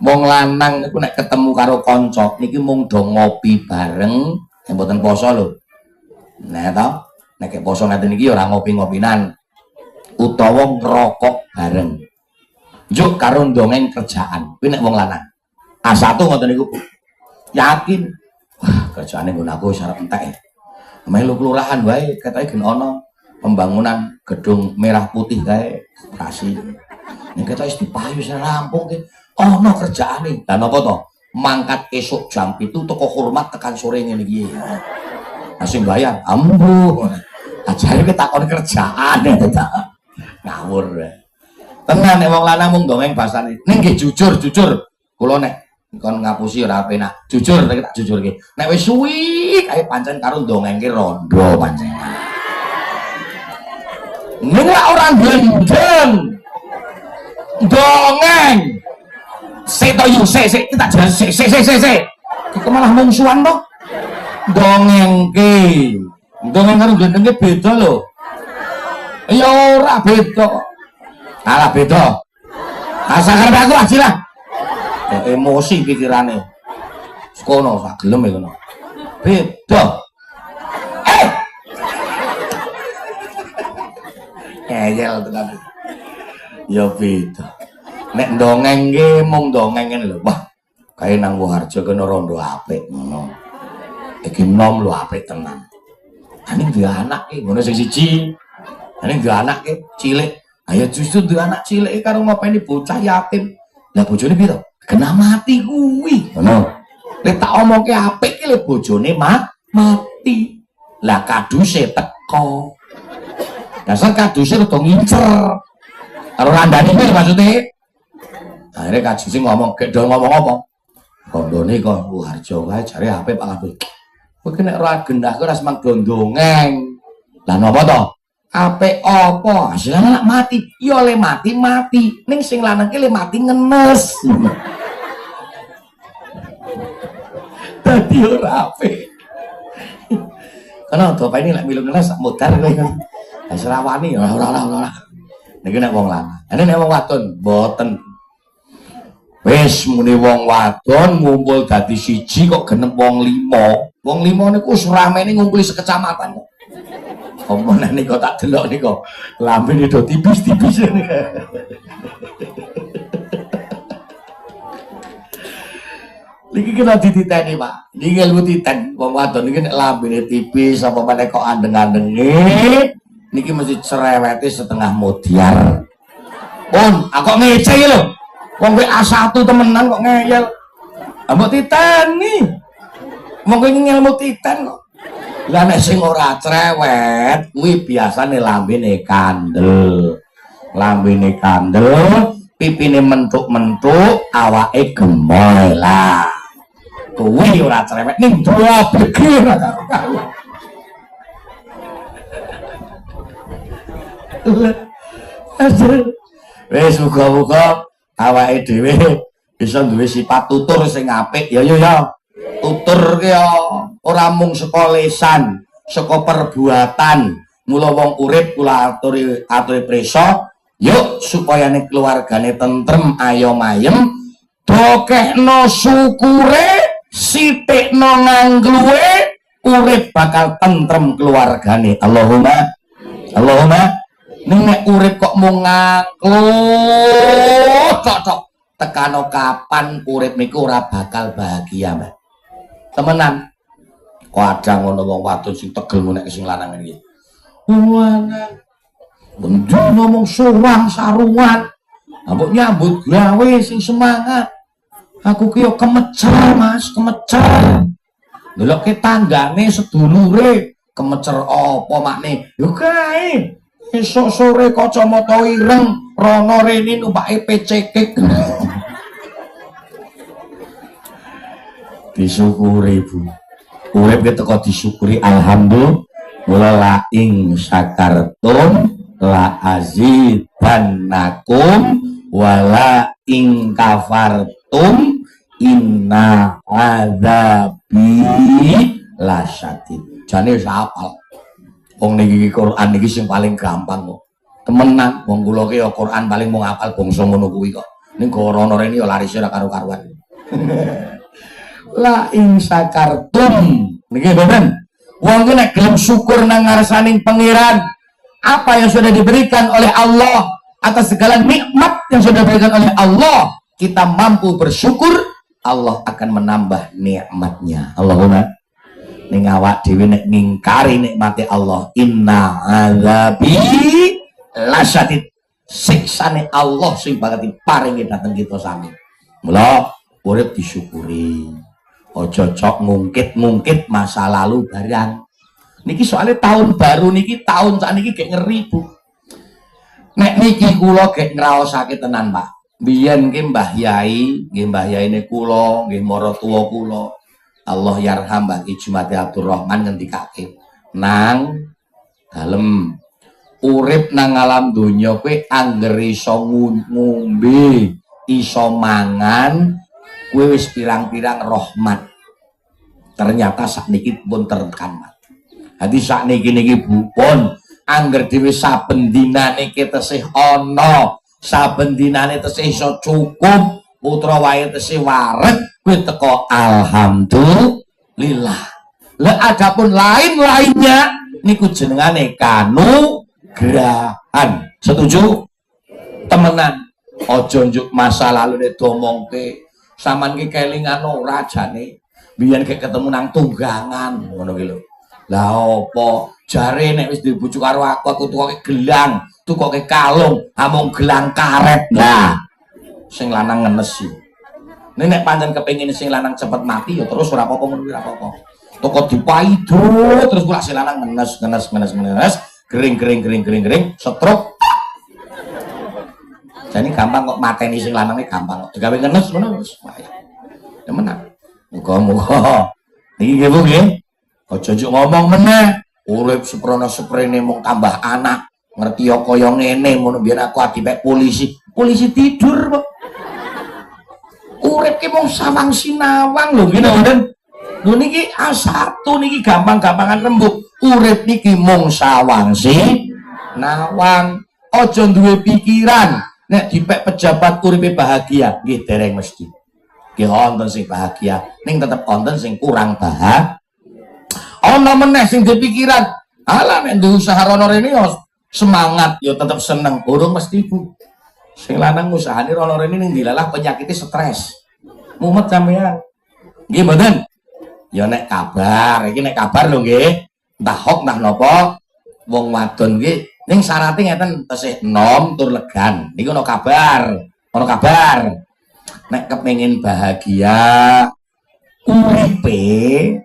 Speaker 1: wong lanang niku nek ketemu karo kanca niki mung do ngopi bareng mboten poso lho nah to nek poso ngaten iki ora ngopi-ngopinan utawa ngrokok bareng njuk karo ndongeng kerjaan kuwi nek wong lanang A1 ngoten niku yakin wah kerjaane nggon aku sarep entek melu kelurahan wae ketoke gen ana pembangunan gedung merah putih kae operasi nek ketoke wis dipayu wis rampung ki ana kerjaane lan apa to mangkat esuk jam 7 teko hormat tekan sore ngene iki sing bayar ambu ajare takon kerjaan ngawur tenan nek wong lanang mung dongeng basane ning nggih jujur kula nek kon ngapusi ora penak jujur tak jujurke nek wis suwi kae pancen karo ndongengke rondo pancen ning ora glendeng dongeng seto yu se kita jalan se kok malah mungsuhan to dongengke dongeng karo glendengke beda lho ya ora beda alah beda asal karep aku aja lah emosi pikirane sekono sak gelem ngono beda ngeyel tenan ya beda nek dongeng ki mung dongeng ngene lho wah kae nang Woharjo kena rondo apik ngono iki nom lho apik tenan ane duwe anak ki ngono sing siji ane duwe anak ki cilik ayo justru duwe anak cilik karo ngopeni bocah yatim lah bojone piro kena mati kuwi ngono lek tak omongke apik ki lek bojone mati lah kaduse teko dasar kaduse rada ngincer karo randane iki maksude akhire kaduse ngomong gek do ngomong apa rondone kok Woharjo wae jare apik Pak Kabeh kowe nek ora gendahke ora semang dongeng lah napa to apik apa hasilnya anak mati ya le mati ning sing lanang ki le mati ngenes dadi ora apik kana to ini lek milu ngenes modar kowe kan serawani ora niki nek wong lanang nek wong wadon mboten wis muni wong wadon ngumpul dadi siji kok genep wong 5 niku wis ramene ngumpuli sekecamatan kok omongane niku tak delok niku lambene do tipis-tipis niki kena dititeni Pak niki ilmu titen wong wadon niki nek lambene tipis apa meneh kok andeng-andenge niki mesti cerewete setengah modiar pun aku ngece lho wong kowe A1 temenan kok ngeyel mbok titeni wong kowe ilmu titen kok lah nek sing ora cerewet kuwi biasane lambene kandel pipine mentuk-mentuk awake gemoy lah kuwi ora cerewet ning doa pikir karo wis muga-muga awake dhewe bisa duwe sifat tutur sing apik ya tutur ki ora mung saka lisan saka perbuatan mula wong urip kula aturi prisa yuk supayane keluargane tentrem ayom ayem dokekno syukure sithikno ngangluwe urip bakal tentrem keluargane Allahumma nek urip kok mung nganglu tok tekano kapan urip niku ora bakal bahagia, Mbak. Temenan. Kadang ngono wong wadon sing tegel nek sing lanang iki. Lanang. Bendu ngomong sowan sarungan. Ambok nyambut gawe sing semangat. Aku ki yo kemecer, Mas, kemecer. Ndelokke tanggane sedulure, kemecer apa makne? Yo kae. Esok sore kacamata ireng, rono rene numpake pecekek. Disyukuri, Bu. Urip ki teko disyukuri, alhamdulillah. La ing syakartum la azidannakum wala ing kafartum inna adzabi lasyadid. Jane sapal. Wong niki Quran niki sing paling gampang kok. Temenan wong kula ki ya Quran paling mung hafal bangsa ngono kuwi kok. Ning gorono rene ya laris ora karo-karuan. La ing sakartum niki mboten. Wong ki nek gelem syukur nang ngarsaning pangeran, apa yang sudah diberikan oleh Allah atas segala nikmat yang sudah diberikan oleh Allah, kita mampu bersyukur, Allah akan menambah nikmatnya. Allahumma ning awak dhewe nek ngingkari nikmate Allah, inna azabi lasyadid, siksane Allah sing bakal diparingi dhateng kita sami. Mula urip disyukuri, aja cok ngungkit-ngungkit masa lalu barang. Niki soalnya tahun baru niki, tahun sakniki gek ngeri, Bu. Nek niki kula gek ngraosake tenan, Pak. Biyen nggih Mbah Yai, nggih Mbah Yaine kula, nggih maratuwa kula, Allah yarham Mbah Ki Jumati Abdurrahman ngendikake, nang dalem urip nang alam donya kowe angger iso ngombe, iso mangan, kowe wis pirang-pirang rahmat. Ternyata sakniki pun terekan, Pak. Dadi sakniki niki Bu pun angger dhewe saben dinane tesih ana, saben dinane tesih iso cukup, putra wae tesih wareg, kowe teko alhamdulillah. Lah adapun lain-lainnya niku jenengane kanugrahan. Setuju? Temenan. Aja njuk masa lalu nek domongke. Saman ki kelingan ora jane. Biyen gek ketemu nang tunggangan ngono ki lho. Lah apa jare nek wis dibujuk karo aku tukoke gelang, tukoke kalung, amung gelang karet. Lah sing lanang ngenes sih. Nek pancen kepengin sing lanang cepet mati ya terus ora apa-apa ngono ora apa-apa. Toko dipaido terus kula sing lanang ngenes, gering, stroke. Jadi gampang kok mateni sing lanang iki gampang kok. Digawe ngenes ngono wis. Ya menang. Muga-muga niki nggih Bu nggih. Aja njuk ngomong meneh. Urip seprene mung tambah anak. Ngerti ya kaya ngene ngono biyen aku adipek polisi. Polisi tidur kok. Urip ki mung sawang sinawang lho ngene mboten. Lho niki A1 niki gampang-gampangan rembug. Urip niki mung sawang sinawang. Aja duwe pikiran nek dipek pejabat uripe bahagia, nggih dereng mesti. Nggih wonten sing bahagia, ning tetep wonten sing kurang bahagia. Ana meneh sing dipikiran, alah nek duwe usaha rono rene yo semangat, yo tetep seneng. Urung mesti Bu. Sing lanang usahane rono rene ning dilalah penyakitnya stres. Mumet sampean. Nggih mboten? Ya nek kabar, iki nek kabar lho nggih. Entah hok entah napa wong wadon nggih ning syaraté ngeten tesih enom tur legan. Niku ono kabar. Ono kabar. Nek kepengin bahagia uripe,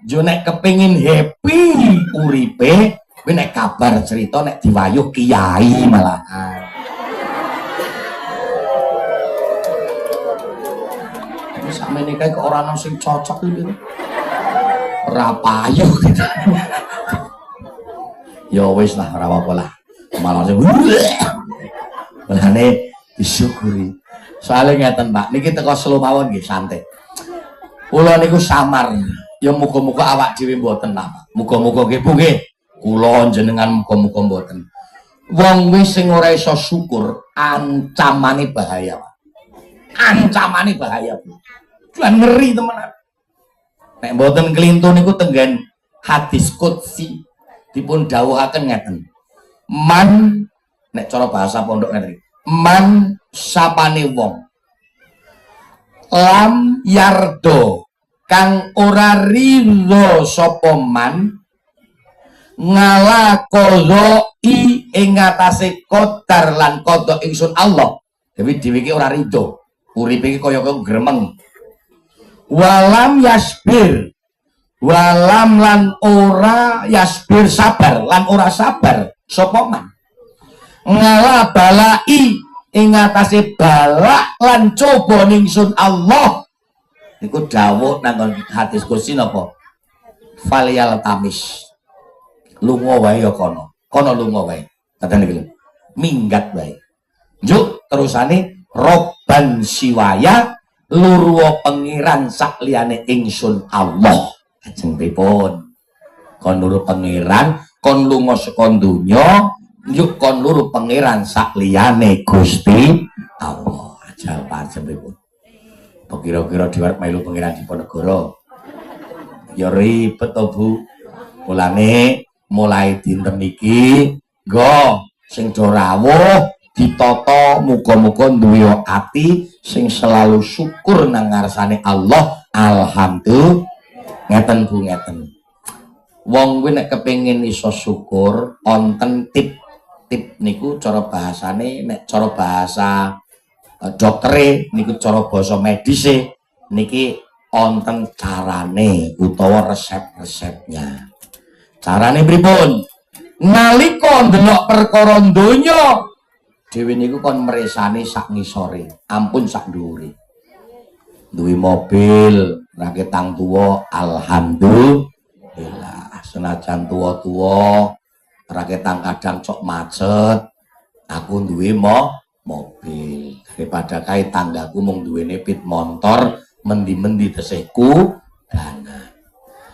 Speaker 1: yo nek kepengin happy uripe, kowe nek kabar cerita nek diwayuh kiai malahan. Sakmene kae kok ora ono sing cocok iki. Ora payu gitu. Ya wis lah ora apa-apa lah. Malah sing mulane disyukuri. Soalnya ngeten Pak, niki teko slow mawon nggih santai. Kula niku samar. Ya muga-muga awak dhewe mboten lah. Muga-muga nggih Bu nggih. Kula jenengan muga-muga mboten. Wong wis sing ora iso syukur, ancamane bahaya, Pak. Ancamane bahaya, Bu. Lan ngeri temenan. Nek mboten kelintun niku tenggen hadis qudsi dipun dawuhaken ngeten. Man nek cara bahasa pondok ngeten. Man sapane wong lam yardo kang ora ridho sapa man ngala qodoi ing atase qadar lan qada ingsun Allah. Dewi dhewe iki ora ridho, uripe iki kaya gremeng. Walam yasbir, walam lan ora yasbir sabar lan ora sabar sapa man ngala balai ing atase balak lan coba ningsun Allah. Iku dawuh nang hadis kursi napa? Faliyal tamis. Lunga wae ya kono lunga wae. Katane iki minggat wae. Njuk terusane robban siwaya luruwa pengiran sak liyane ingsun Allah. Ajeng pripun? Kon luru pengiran, kon lunga saka donya, njuk kon luru pengiran sak liyane Gusti Allah. Ajal parjem pripun? Kira-kira diwarep melu pengiran Diponegoro. Ya ribet to, Bu. Mulane mulai dinten iki nggo sing do rawuh ditata muga-muga duwe ati sing selalu syukur nang ngarsane Allah. Alhamdulillah. Ngeten Bu, ngeten. Wong kuwi nek kepengin iso syukur wonten tip niku cara bahasane, nek cara bahasa doktere niku cara basa medise niki wonten carane utawa resep-resepnya. Carane pripun? Nalika ndelok perkara donya dhewe niku kon mresani sak ngisore, ampun sak dhuwure. Duwe mobil, raketang tuwa, alhamdulillah. Senajan tuwa-tuwa, raketang kadang cok macet, aku duwe mobil. Daripada kae tanggaku mung duwene pit motor, mendi-mendi tesihku dana.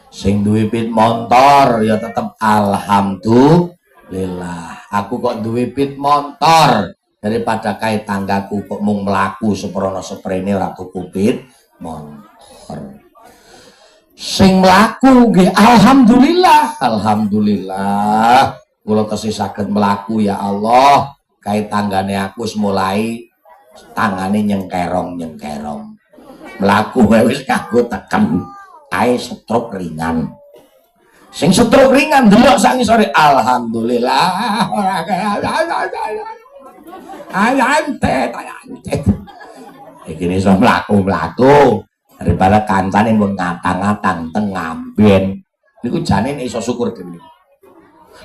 Speaker 1: Sing duwe pit motor ya tetep alhamdulillah. Aku kok duwe pit motor, daripada kae tanggaku kok mung mlaku seprono seprene ora tuku pit motor. Sing mlaku nggih alhamdulillah. Alhamdulillah kula tesih saged mlaku ya Allah. Kae tanggane aku wis mulai tangane nyengkerong mlaku wis kanggo teken ae stroke ringan. Sing stroke ringan delok sak ngisore alhamdulillah ora ayante iki iso mlaku daripada kancane mun ngatang-ngatang teng ngamben niku jane iso syukur dhewe.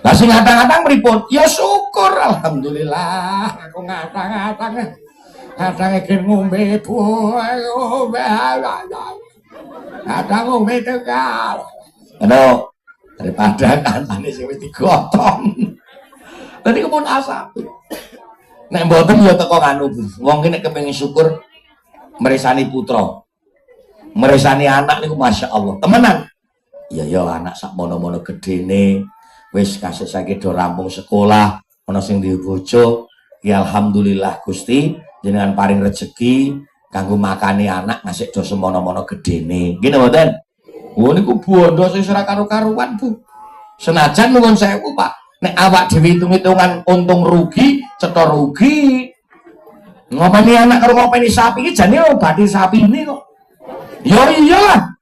Speaker 1: Lah sing ngatang-ngatang pripun? Ya syukur alhamdulillah aku ngatang-ngatang gen ngombe bu kadang ngombe tegal. Ono daripada kancane sing wis digotong. Dadi kepun asap. Nek mboten ya teko kanu Bu. Wong ki nek kepengin syukur mresani putra. Meresani anak niku masya Allah temenan. Iya ya anak sak mono-mono gedene wis kasih saiki do rampung sekolah ana sing duwe bojo ya alhamdulillah Gusti jenengan paring rezeki kanggo makani anak ngasih do semono-mono gedene nggih mboten. Oh niku bondo sing ora karo-karuan Bu. Senajan nuwun sewu Pak nek awak dhewe hitung-hitungan untung rugi cetha rugi ngopeni anak karo ngopeni sapi iki jane obati sapi ini kok. Ya iyalah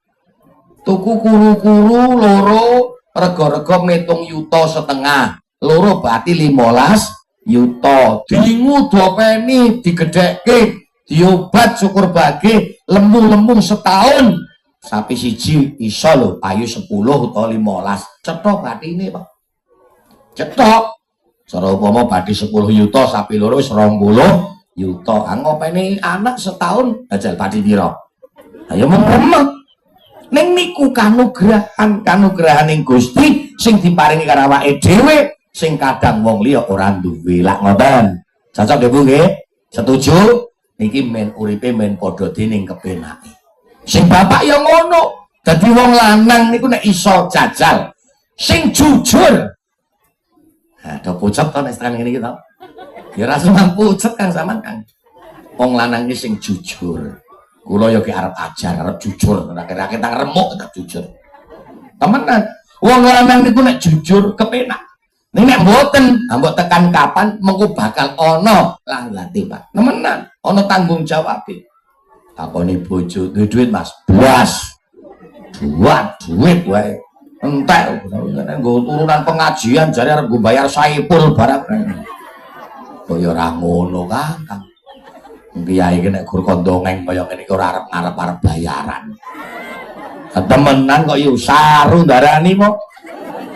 Speaker 1: tuku kuru-kuru loro rego-rego metung yuta setengah loro berarti 15 yuta dingu dopeni digedhekke diobat syukur bagi lembung-lembung setahun sapi siji iso lho payu 10 utawa 15 cetok batine Pak cetok cara upama bathi 10 yuta sapi loro wis 20 yuta angopeni anak setahun ajal bathi pira. Ayo memang ning niku kanugrahaning Gusti sing diparingi karo awake dhewe sing kadang wong liya ora duwe. Lak ngoten. Cocok nggih Bu nggih? Setuju? Niki men uripe men padha dening kepenake. Sing bapak ya ngono. Dadi wong lanang niku nek iso jajal sing jujur. Ada pucet to nek tekan ngene iki to. Ya ora sampeyan pucet Kang sampean Kang. Wong lanang iki sing jujur. Kula ya ki arep ajar, arep jujur, akhir-akhir tang remuk tak jujur. Temenan, wong lanang niku nek jujur kepenak. Nek mboten, mbok tekan kapan mengko bakal ana langgate, Pak. Temenan, ana tanggung jawab. takoni bojo duwe duit Mas blas duit wae entek nggo turunan pengajian jare arep nggo bayar saipul barang kaya ora ngono Kang kiai iki nek gur kondongeng kaya ngene iki ora arep bayaran temenan kok yo saru ndarani mo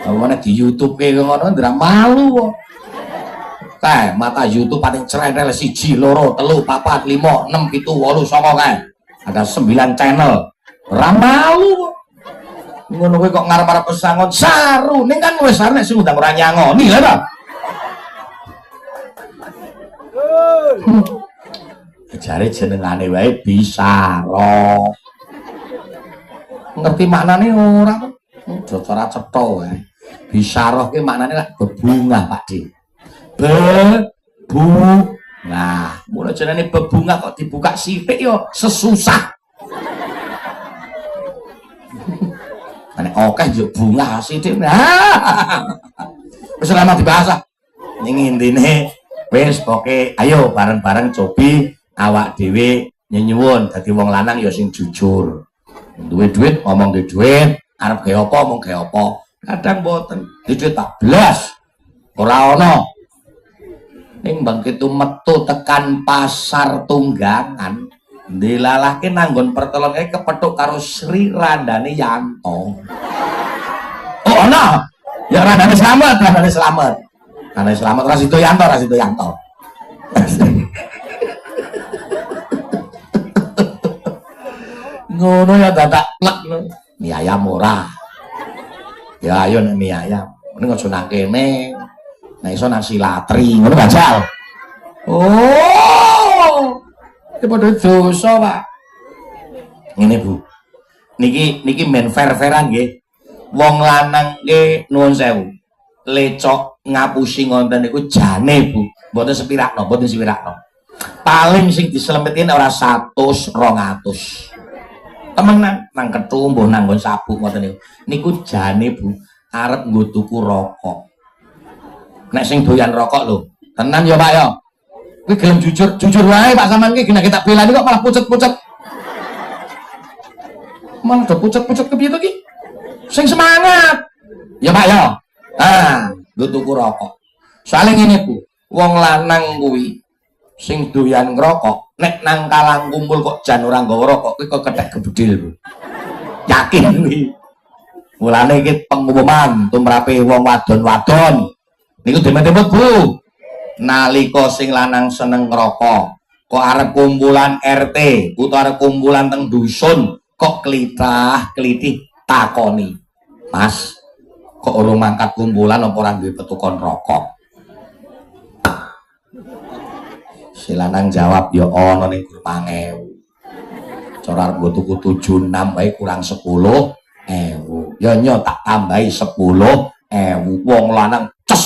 Speaker 1: mana di YouTube kayak ngono ndra malu kok kae mata YouTube paling channel 1 2 3 4 5 6 7 8 9 kae ada 9 channel ora malu kok ngono kowe kok ngarep-arep pesangon saru ning kan wis arep sing undang ora nyangoni lha ta jare jenengane wae Bisaro ngerti maknane ora kok ora cetha wae Bisaro ki maknane lak bebungah Pakde nah mulai jenenge bebungah kok dibuka sithik yo sesusah nek akeh yo bunga sithik wis lama dibahas ning intine wis pokoke ayo bareng-bareng cobi awak dhewe nyuwun dadi wong lanang ya sing jujur duwe duit ngomong duwe duit arep gawe apa ngomong gawe apa kadang mboten duit tak blas ora ana ning bangkitu metu tekan pasar Tunggangan dilalahke nanggon pertolonge kepethuk karo Sri Randane Yanto oh ana ya Randane Slamet Rasido Yanto ngono ya dadak plek mie ayam ora ya ayo nek mie ayam ning aja nang kene nek iso nasi latri ngono bajal oh iki padha dosa Pak ngene Bu niki men fair-fairan nggih wong lanang nggih nuwun sewu lecok ngapusi ngonten niku jane Bu mboten sepirakno paling sing diselemetin ora 100 200 temenan nang kethu mbuh nanggon sabuk ngoten niku jane Bu arep nggo tuku rokok nek sing doyan rokok lho tenan ya Pak ya kuwi gelem jujur wae Pak sampean iki nek tak belani kok malah pucet-pucet malah do pucet-pucet kepiye to ki sing semangat ya Pak ya nggo tuku rokok soalnya ngene Bu wong lanang kuwi sing doyan ngrokok nek nang kalang kumpul kok jan ora nggawa rokok kuwi kok kethek gebedil Bu yakin kuwi mulane iki pengumuman tumrape wong wadon-wadon niku demet-demet Bu nalika sing lanang seneng ngrokok kok arep kumpulan RT utawa arep kumpulan teng dusun kok klitih takoni Mas kok urung mangkat kumpulan apa ora duwe petukon rokok si lanang jawab ya ana ning 5.000 cara arep tuku 76 wae kurang 10.000 ya nyo tak tambahi 10.000 wong lanang ces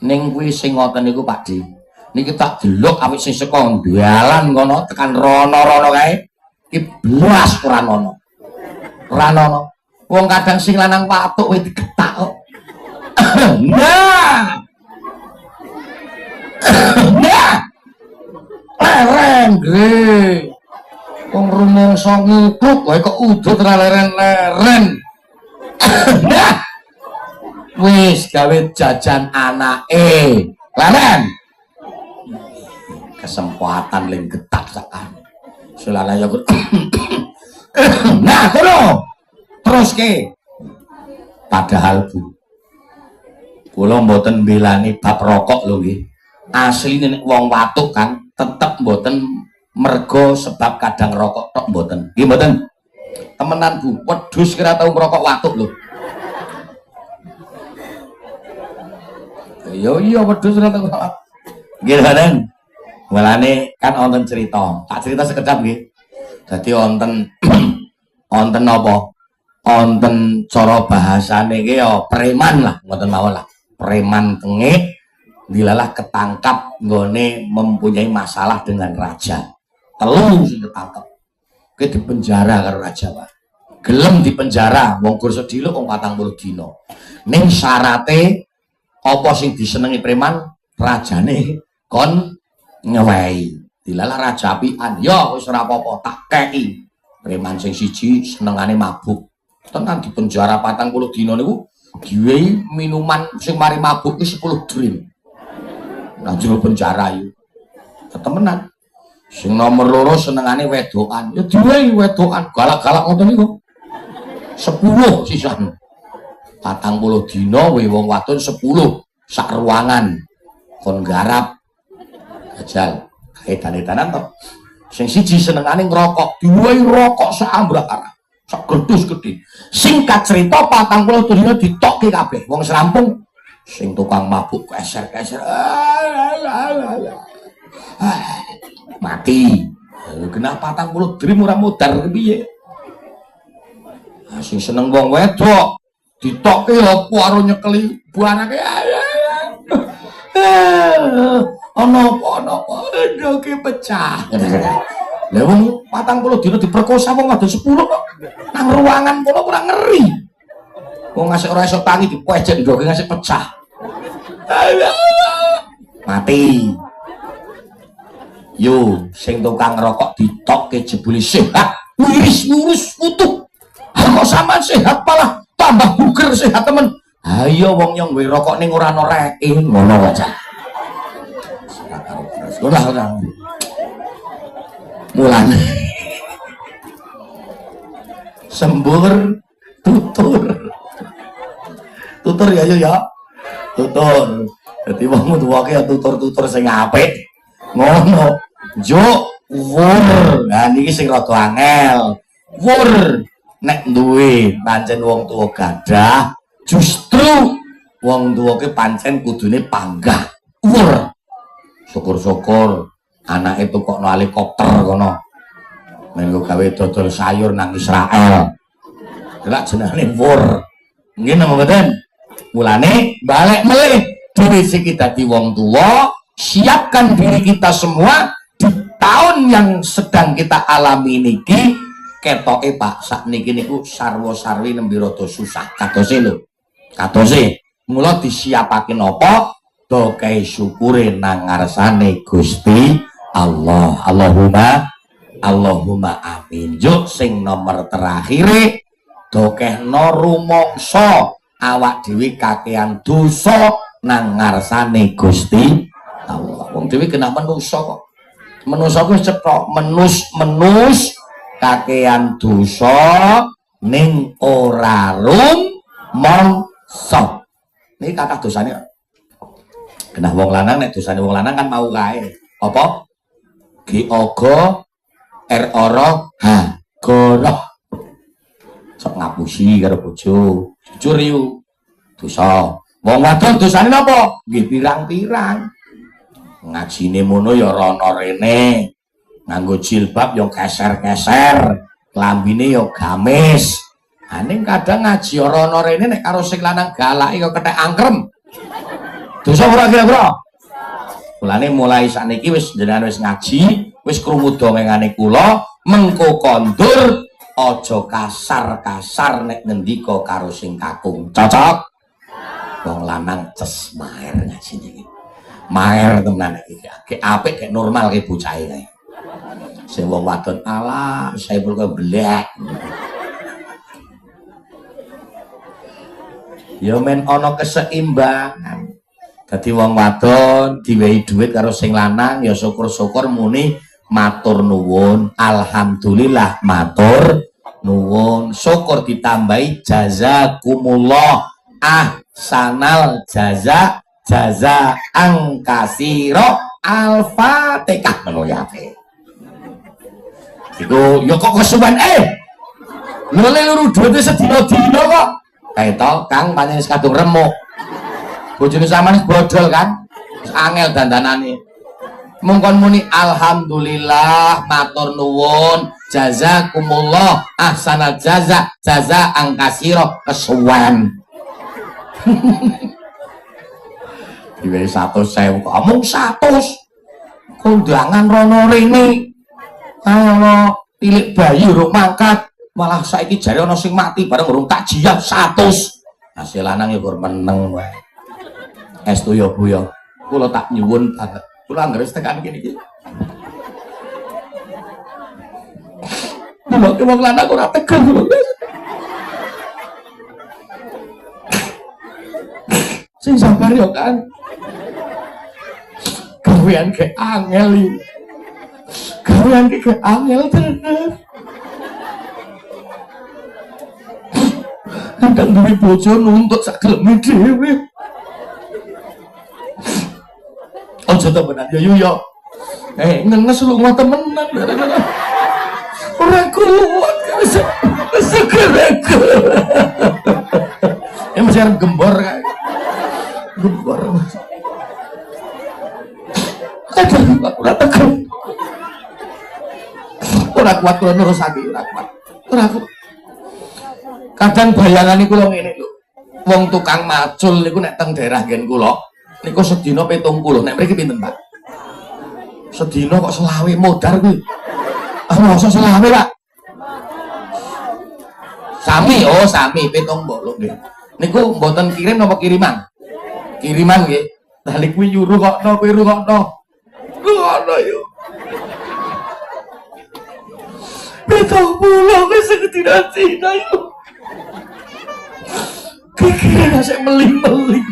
Speaker 1: ning kuwi sing ngoten niku Pakde niki tak delok awit sing saka dalan kono tekan rono-rono kae iki blas ora ono wong kadang sing lanang patuk wis digetak kok nah leren gre wong rumangsa ngukruk wae kok udut ra leren nah wis gawe jajan anake leren kesempatan ling getak sakan selana ya nah kono terus ke padahal Bu kula mboten mbelani bab rokok lho nggih asline nek wong watuk kan tetep mboten mergo sebab kadang rokok tok mboten nggih mboten temenan Bu wedhus kira tau ngrokok watuk lho iya wedhus ora tau ngrokok nggih Raden mulane kan wonten cerita tak cerita sekejap nggih dadi wonten wonten apa wonten cara bahasane iki ya preman lah ngoten mawon lah preman tengik dilalah ketangkap nggone mempunyai masalah dengan raja telu sing ketangkep ke dipenjara karo raja Pak gelem dipenjara wong gur sediluk wong 40 dina ning syarate apa sing disenengi preman rajane kon ngewehi dilalah raja apian ya wis ora apa-apa tak kei preman sing siji senengane mabuk tenan di penjara 40 dina niku diwehi minuman sing mari mabuk ki 10 drink nang jero penjara yo temenan sing nomor loro senengane wedokan ya diwehi wedokan galak-galak ngoten niku 10 sisan 40 dina we wong wadon 10 sak ruangan kon garap ajal kaedan-edanan to sing siji senengane ngrokok diwehi rokok seambrak-ambrak sak gedus gedhe singkat cerita 40 dina ditokke kabeh wong serampung sing tukang mabuk keser-keser mati kenapa 40 drim ora mudar piye sing seneng wong wedok ditokke opo karo nyekeli buanake ana apa ndoke pecah lha wong 40 dina diperkosa wong wadon 10 kok nang ruangan kono ora ngeri wong ngasih ora iso tangi dipejek ndoke ngasih pecah mati yo sing tukang rokok ditokke jebule sehat wiris lurus utuh kok sampean sehat malah tambah buger sehat temen ayo wong yang duwe rokok ning ora ana reke ngono aja ora mulane sembur tutur ya yo ya tutur dadi wong tuwake ya tutur-tutur sing apik ngono juk wur nah niki sing rada angel wur nek duwe pancen wong tuwa gadah justru wong tuwake pancen kudune panggah wur syukur-syukur anake tukokno helikopter kono mengko gawe dodol sayur nang Israel delok jenenge wur nggih napa mboten mulane balik melih dhewe sing dadi wong tuwa siapkan diri kita semua di tahun yang sedang kita alami niki ketoke Pak sakniki niku sarwa-sarwi nembe rada susah katose lho katose mula disiapake napa do kae syukure nang ngarsane Gusti Allah Allahumma amin juk sing nomor terakhir dokehno rumangsa awak dhewe kakean dosa nang ngarsane Gusti Allah wong dhewe kena menungso kok menungso ku cetok menus kakean dosa ning ora rumangsa niki kathah dosane kena wong lanang nek dosane wong lanang kan mau kae apa G-ogo R-oro H-goro sok ngapusi karo bojo jujur yu dosa wong wadon dosane napa nggih pirang-pirang ngajine mono ya rono rene nganggo jilbab ya keser-keser klambine ya gamis aning kadang ngaji ya rono rene nek karo sing lanang galake ya kethek angkrem dosa ora kira-kira mulane mulai sakniki wis jenengan wis ngaji wis krungu dongengane kula mengko kondur aja kasar-kasar nek ngendika karo sing kakung cocok wong lanang ces maer ngajine iki maer tenan iki apik kek normal ke bocahe kae sing wong wadon ala saya perlu blek ya men ana keseimbangan dadi wong wadon diwehi dhuwit karo sing lanang ya syukur-syukur muni matur nuwun alhamdulillah matur nuwun syukur ditambahi jazakumullah ahsanal jaza angkasiro al-fatihah ngono ya iku ya kok kesuwen lele luru dhuwite sedina-dina kok kae to Kang pancen wis kadung remuk bojone sampean bodol kan angel dandanane mungkon muni alhamdulillah matur nuwun jazakumullah ahsanal jaza angkasiro kesuwen diwehi 100.000 omong 100 kondangan rono rene kalau tilik bayi urung mangkat malah saiki jare ana sing mati bareng urung takjiah 100 hasil lanang ya kur meneng wae estu ya Bu ya kula tak nyuwun banget kula anggere tekan kene iki Kula ki wong lanang ora tegel. Sing sabar yo kan. Gawean ke angel iki. Gawean ke angel tenan. Kadang duwe bojo nuntut sak geleme dhewe. Aja temenan yo. Ngenes lunga temenan. Ora kuat segerek. Mesti gembor kae. Gembor. Ora tekan. Ora kuat kula nerusake, ora kuat. Ora kuat. Kadang bayangane kula ngene lho. Wong tukang macul niku nek teng daerah nggen kula niku sedina 70. Nek mriki pinten, Pak? Sedina kok 20 modar kuwi. Ah, mosok 20, Pak? Sami, oh sami 70 lho nggih. Niku mboten kirim napa kiriman? Kiriman nggih. Lah niku nyuruh kokno kowe rungokno. Rungokno yo. 70 wis kedina-dina yo. Kira saya meling-meling.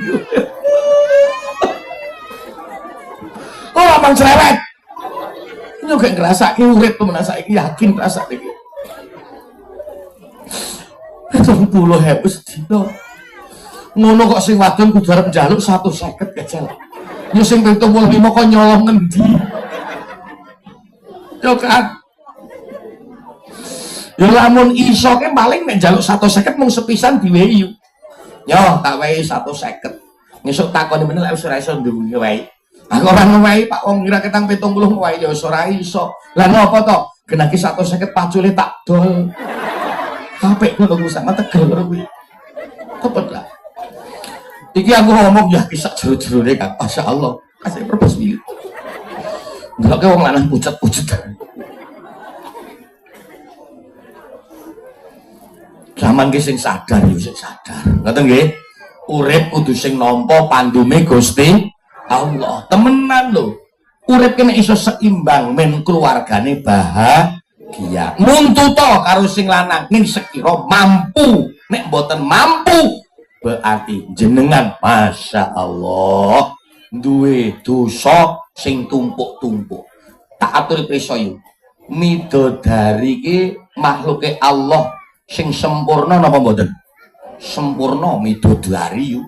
Speaker 1: Oh, abang cerewet. Ini juga ngerasa urip temen saiki yakin rasa iki. 70.000 sedina. Ngono kok sing wadon kudu arep njaluk 150 gajal. Ya sing 75 kok nyolong ngendi? Yo kan. Ya lamun iso ke paling nek njaluk 150 mung sepisan diwehi. Yo tak wehi 150. Ngesuk takoni meneh lek wis ora iso ndungi wae. Aku ora ngewehi Pak wong kira ketang 70 wae ya ora iso. Lah napa to? Genaki 150 pacule tak dol. Apik ngono ku sangat tegel ngono kuwi. Tepet lah. Iki aku ngomong ya kisah jero-jerone Kang. Masyaallah. Kasih purpose iki. Ndelok wong lanang pucet-pucet. Zaman ki sing sadar yo sing sadar. Ngoten nggih. Urip kudu sing nampa pandume Gusti Allah. Temenan lho. Urip kene iso seimbang men keluargane bahagia. Nuntuto karo sing lanang ning sekira mampu. Nek mboten mampu berarti jenengan Masya Allah duwe dosa sing tumpuk-tumpuk. Tak atur prisa yo. Midodari ki makhluke Allah sing sempurna napa mboten? Sempurna midodari yo.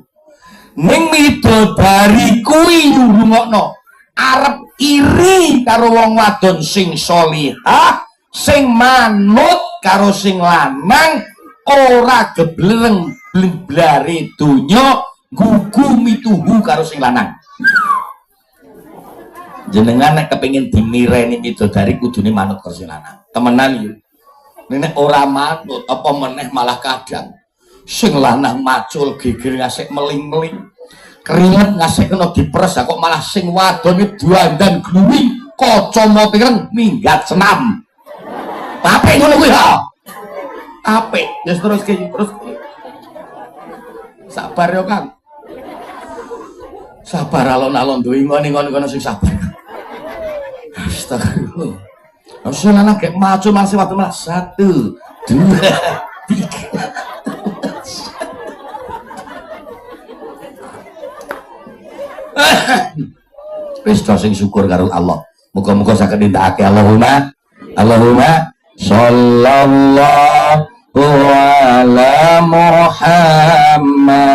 Speaker 1: Ning midodari kuwi rungokno arep iri karo wong wadon sing sholihah, sing manut karo sing lanang, ora gebleng blare donya gugu mituhu karo sing lanang. Jenengan nek kepengin dimireni midodari kudune manut karo sing lanang. Temenan yo. Nek ora manut apa meneh malah kadang sing lanang macul geger ngasih meling-meling. Keringet ngasih kena diperes kok malah sing wadon iki dandan gluwing kacamata ireng minggat senam. Apik ngono kuwi ha. Apik, ya terus ki terus. Sabar yo Kang. Sabar alon-alon duwe ngono sing sabar. Astagfirullah. Langsung anak kayak macul masih waktu malah 1, 2, 3. Wis sing syukur karo Allah. Muga-muga saged nindakake Allahumma shallallahu ala Muhammad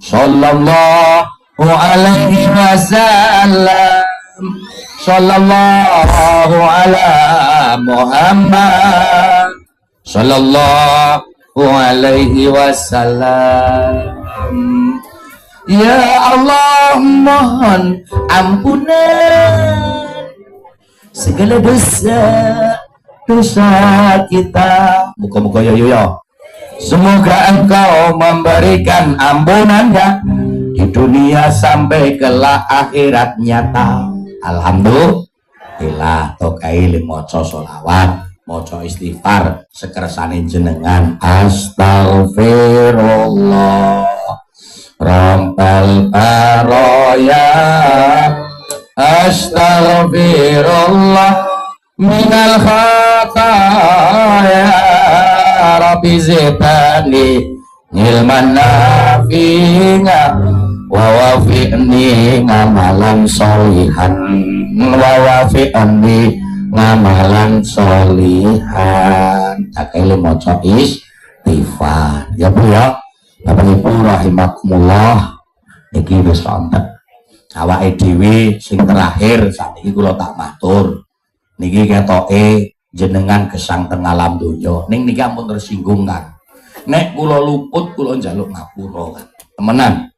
Speaker 1: sallallahu alaihi wasallam sallallahu ala Muhammad sallallahu alaihi wasallam. Ya Allah mohon ampunan segala dosa kita. Muka-muka ya. Semoga Engkau memberikan ampunannya di dunia sampai kelak akhirat nyata. Alhamdulillah. Tokai maca sholawat, maca istighfar sekersane jenengan. Astagfirullah Rabbal baraya, astaghfirullah minal khataya rabbi zidani ilman nafi'a wa wafi'ni ngamalan solihan wa wafi'ni ngamalan solihan. Tak kali maca istighfar ya Bu ya. Bapak Ibu rahimakumullah, iki wis wonten awake dhewe sing terakhir sakniki kula tak matur niki ketoke jenengan gesang teng alam donya ning niki ampun tersinggung Kang. Nek kula luput kula njaluk ngapura Kang. Temenan.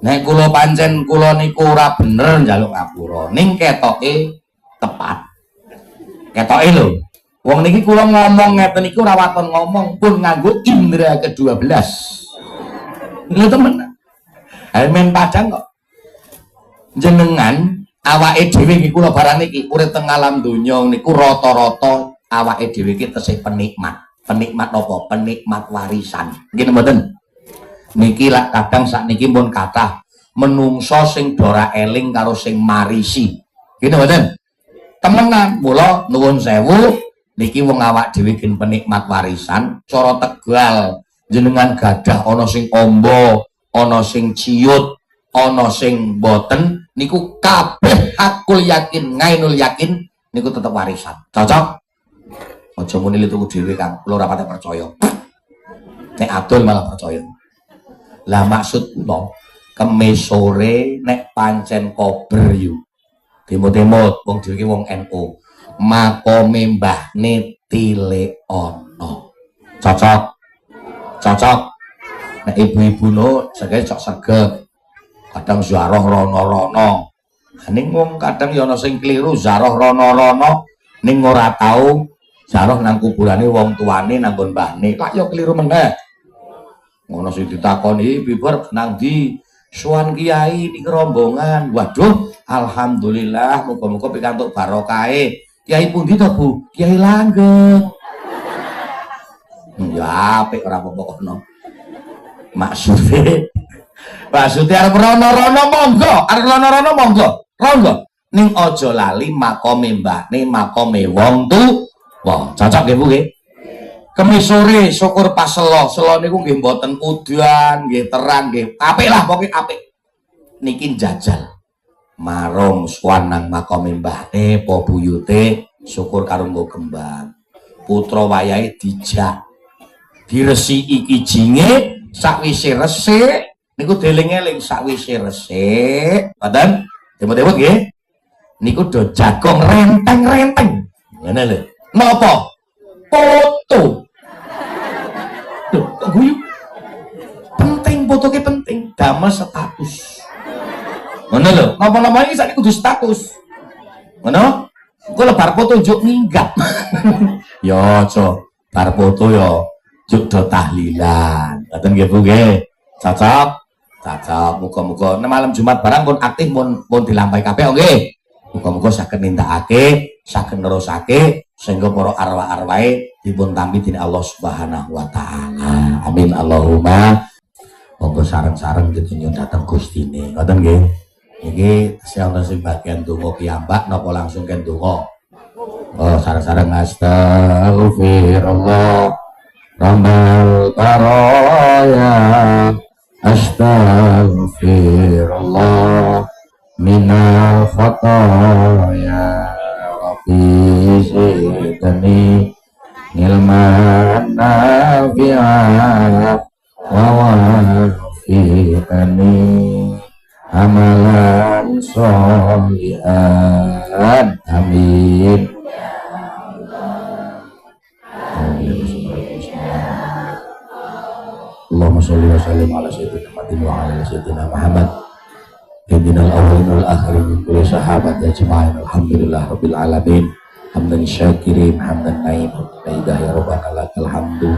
Speaker 1: Nek kula pancen kula niku ora bener njaluk ngapura ning ketoke tepat. Ketoke lho. Wong niki kula ngomong ngeten niku ora waton ngomong pun nganggo indra ke-12. Lho temen. Men padang kok. Jenengan awake dhewe iki kula barang niki urip teng alam donya niku rata-rata awake dhewe iki tesih penikmat. Penikmat apa? Penikmat warisan. Nggih mboten? Niki lak kadang sakniki pun kathah menungso sing dora eling karo sing marisi. Nggih mboten? Temenan, mula nuwun sewu niki wong awak dhewe gen penikmat warisan cara Tegal jenengan gadah ana sing ombo, ana sing ciut, ana sing boten niku kabeh hakul yakin, ngainul yakin niku tetep warisan. Cocok? Aja muni tuku dhewe Kang, kula ora pati percaya. Nek adol malah percaya. Lah maksud kula kemis sore nek pancen kober yu. Timut-timut wong dhewe iki wong NU. Makome mbahne tile ana. Cocok. Cocok. Nek ibu-ibu no segene cocok sregep. Kadang ziarah rono-rono. Ning wong kadang ya ana sing kliru ziarah rono-rono ning ora tau ziarah nang kuburane wong tuane nanggon mbahne. Kok ya kliru meneh. Ngono sing ditakoni bibar nang ndi? Suwan kiai niki rombongan. Waduh, alhamdulillah muga-muga pikantuk barokahe. Kiai pundi to, Bu? Kiai Langgeng. Ya apik ora apa-apa kono. Maksude arep rono-rono monggo, arep rono-rono monggo. Rono. Ning aja lali makome mbahne, makome wong tuwa. Cocok nggih Bu nggih? Kemis sore syukur pas selo niku nggih mboten udan, nggih terang, nggih apik lah pokoke apik. Niki jajal. Marung swan nang makome mbahne apa buyute syukur karo nggo kembang. Putra wayahe dijak. Diresiki kijinge sakwise resik niku deling-eling sakwise resik. Mboten? Demot-demot nggih. Niku do jagong renteng-renteng. Ngene lho. Napa? Foto. Loh, kok guyu? Penting foto ki penting, damel status. Ngono lho, napa-napa iki sakniki kudu status. Ngono? Engko lebar foto njuk minggat. Ya aja bar foto ya njuk do tahlilan. Ngoten nggih Bu nggih. Cocok. Cocok. Muga-muga malam Jumat barang pun aktif pun dilampahi kabeh nggih. Muga-muga saged nindakake, saged nerusake sehingga para arwah-arwahe dipun tampi dening Allah Subhanahu wa taala. Amin Allahumma. Monggo sareng-sareng ditunjuk dateng Gustine. Ngoten nggih. Iki sing sing bagian donga piyambak napa langsung ken donga? Oh, sareng-sareng astagfirullah. Rabbal baraya. Astagfirullah. Minal khataya. Rabbi zidni ilman nafi'a wa wafi'ni amalan sholihan. Amin. Allahumma sholli wa sallim ala sayyidina Muhammadin wa ala sayyidina Muhammad. Sayyidina al-awwalin wal akhirin min kulli sahabat ajma'in. Alhamdulillah rabbil alamin. Hamdan syakirin, hamdan naim, hamdan ya rabbana lakal hamdu.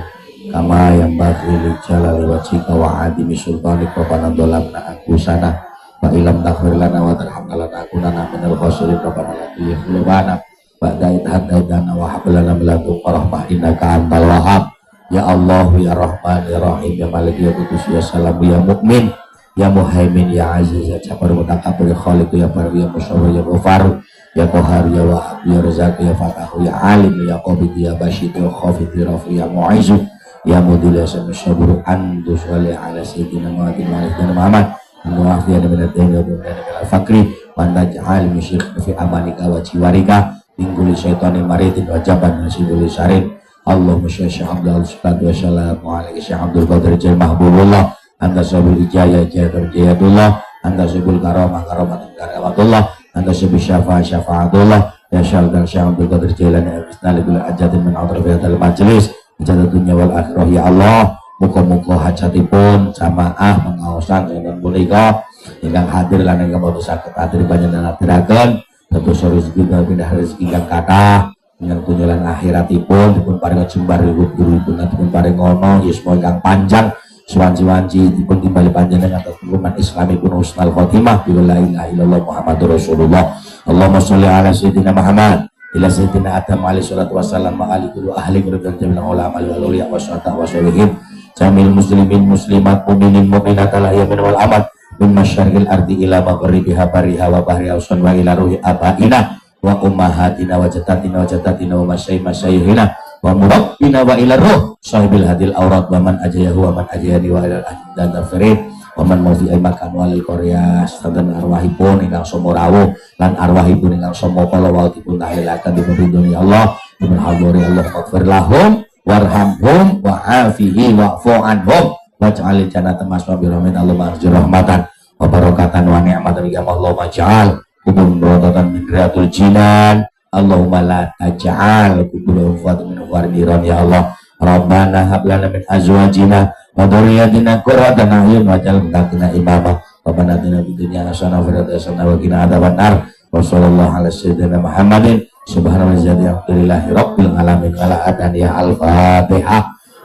Speaker 1: Kama yang bagi li jalali wajhika wa adimi sultanik rabbana dolamna anfusana wa ilam taghfir lana wa tarhamna lanakunanna minal khasirin rabbana la tuzigh qulubana ba'da idh hadaytana wa hab lana min ladunka rahmah innaka antal wahhab. Ya Allah ya Rahman ya Rahim ya Malik ya Qudus ya Salam ya Mukmin ya Muhaimin ya Aziz ya Jabbar Mutakabbir ya Khaliq ya Bar ya Musawwir ya Ghafar ya Qahar ya Wahab ya Razak ya Fatahu ya Alim ya Qabid ya Bashid ya Khafid ya Rafi ya Mu'izzu ya Mudil ya Syabur antu sholli ala sayyidina Muhammad wa afiyana min ad-dain wa min al-faqri wa naj'al musyrik fi amanika wa jiwarika mingguli syaitani maridin wa jaban nasibul syarin Allahumma sholli Abdul salatu wassalamu alaihi Syekh Abdul Qadir Jil Mahbubullah anta sabul ijaya jayatullah anta sabul karamatullah anta sabul syafaatullah ya syaldan Syekh Abdul Qadir Jilani al-Isnalibul ajatin min atrafiyatal majlis ajadat dunya wal akhirah ya Allah muka-muka hajatipun jamaah pengaosan dan punika ingkang hadir lan ingkang boten saged hadir panjenengan aturaken dados rezeki pindah rezeki ingkang kathah ingkang kunjulan akhiratipun dipun paring jembar guru-guripun dipun paring ngono yuswa ingkang panjang suwanci-wanci dipun timbali panjenengan atas umat Islamipun husnul khotimah bi la ilaha illallah Muhammadur Rasulullah Allahumma sholli ala sayyidina Muhammad ila sayyidina Adam alaihi salatu wassalam wa ali kullu ahli ridwan jamil ulama wal awliya wasyata wasyolihin jamil muslimin muslimat mu'minin mu'minat al yamin wal amad min masyarqil ardi ila maghribiha bariha wa bahriha usan wa ila ruhi abaina wa ummahatina wa jaddatina wa masyaykhina wa murabbina wa ila ruh sahibil hadil aurat wa man ajayahu wa man ajayani wa ila al-ahdan tafirin wa man mawfi makan walil korea sadan arwahipun ingkang somo rawuh lan arwahipun ingkang somo kala wau-dipun tahlilaken dipun dunya Allah dipun hadori Allah maghfir lahum warhamhum wa'afihi wa'fu anhum waj'alil jannata maswa birahmin Allah ma'arju rahmatan wa barakatan wa ni'matan ya Allah maj'al kubur berototan min riyatul jinan Allahumma la taj'al kubur ufatu min ufarniran ya Allah Rabbana hablana min azwajina wa dhurriyyatina qurrata a'yun waj'al muttaqina imama Rabbana atina fid dunya hasanah wa fil akhirati hasanah wa qina adzabannar wa sallallahu ala sayyidina Muhammadin subhanallahi rabbil alamin wala adan ya al-fatihah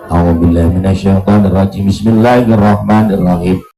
Speaker 1: a'udzubillahi minasyaitonir rajim bismillahirrahmanirrahim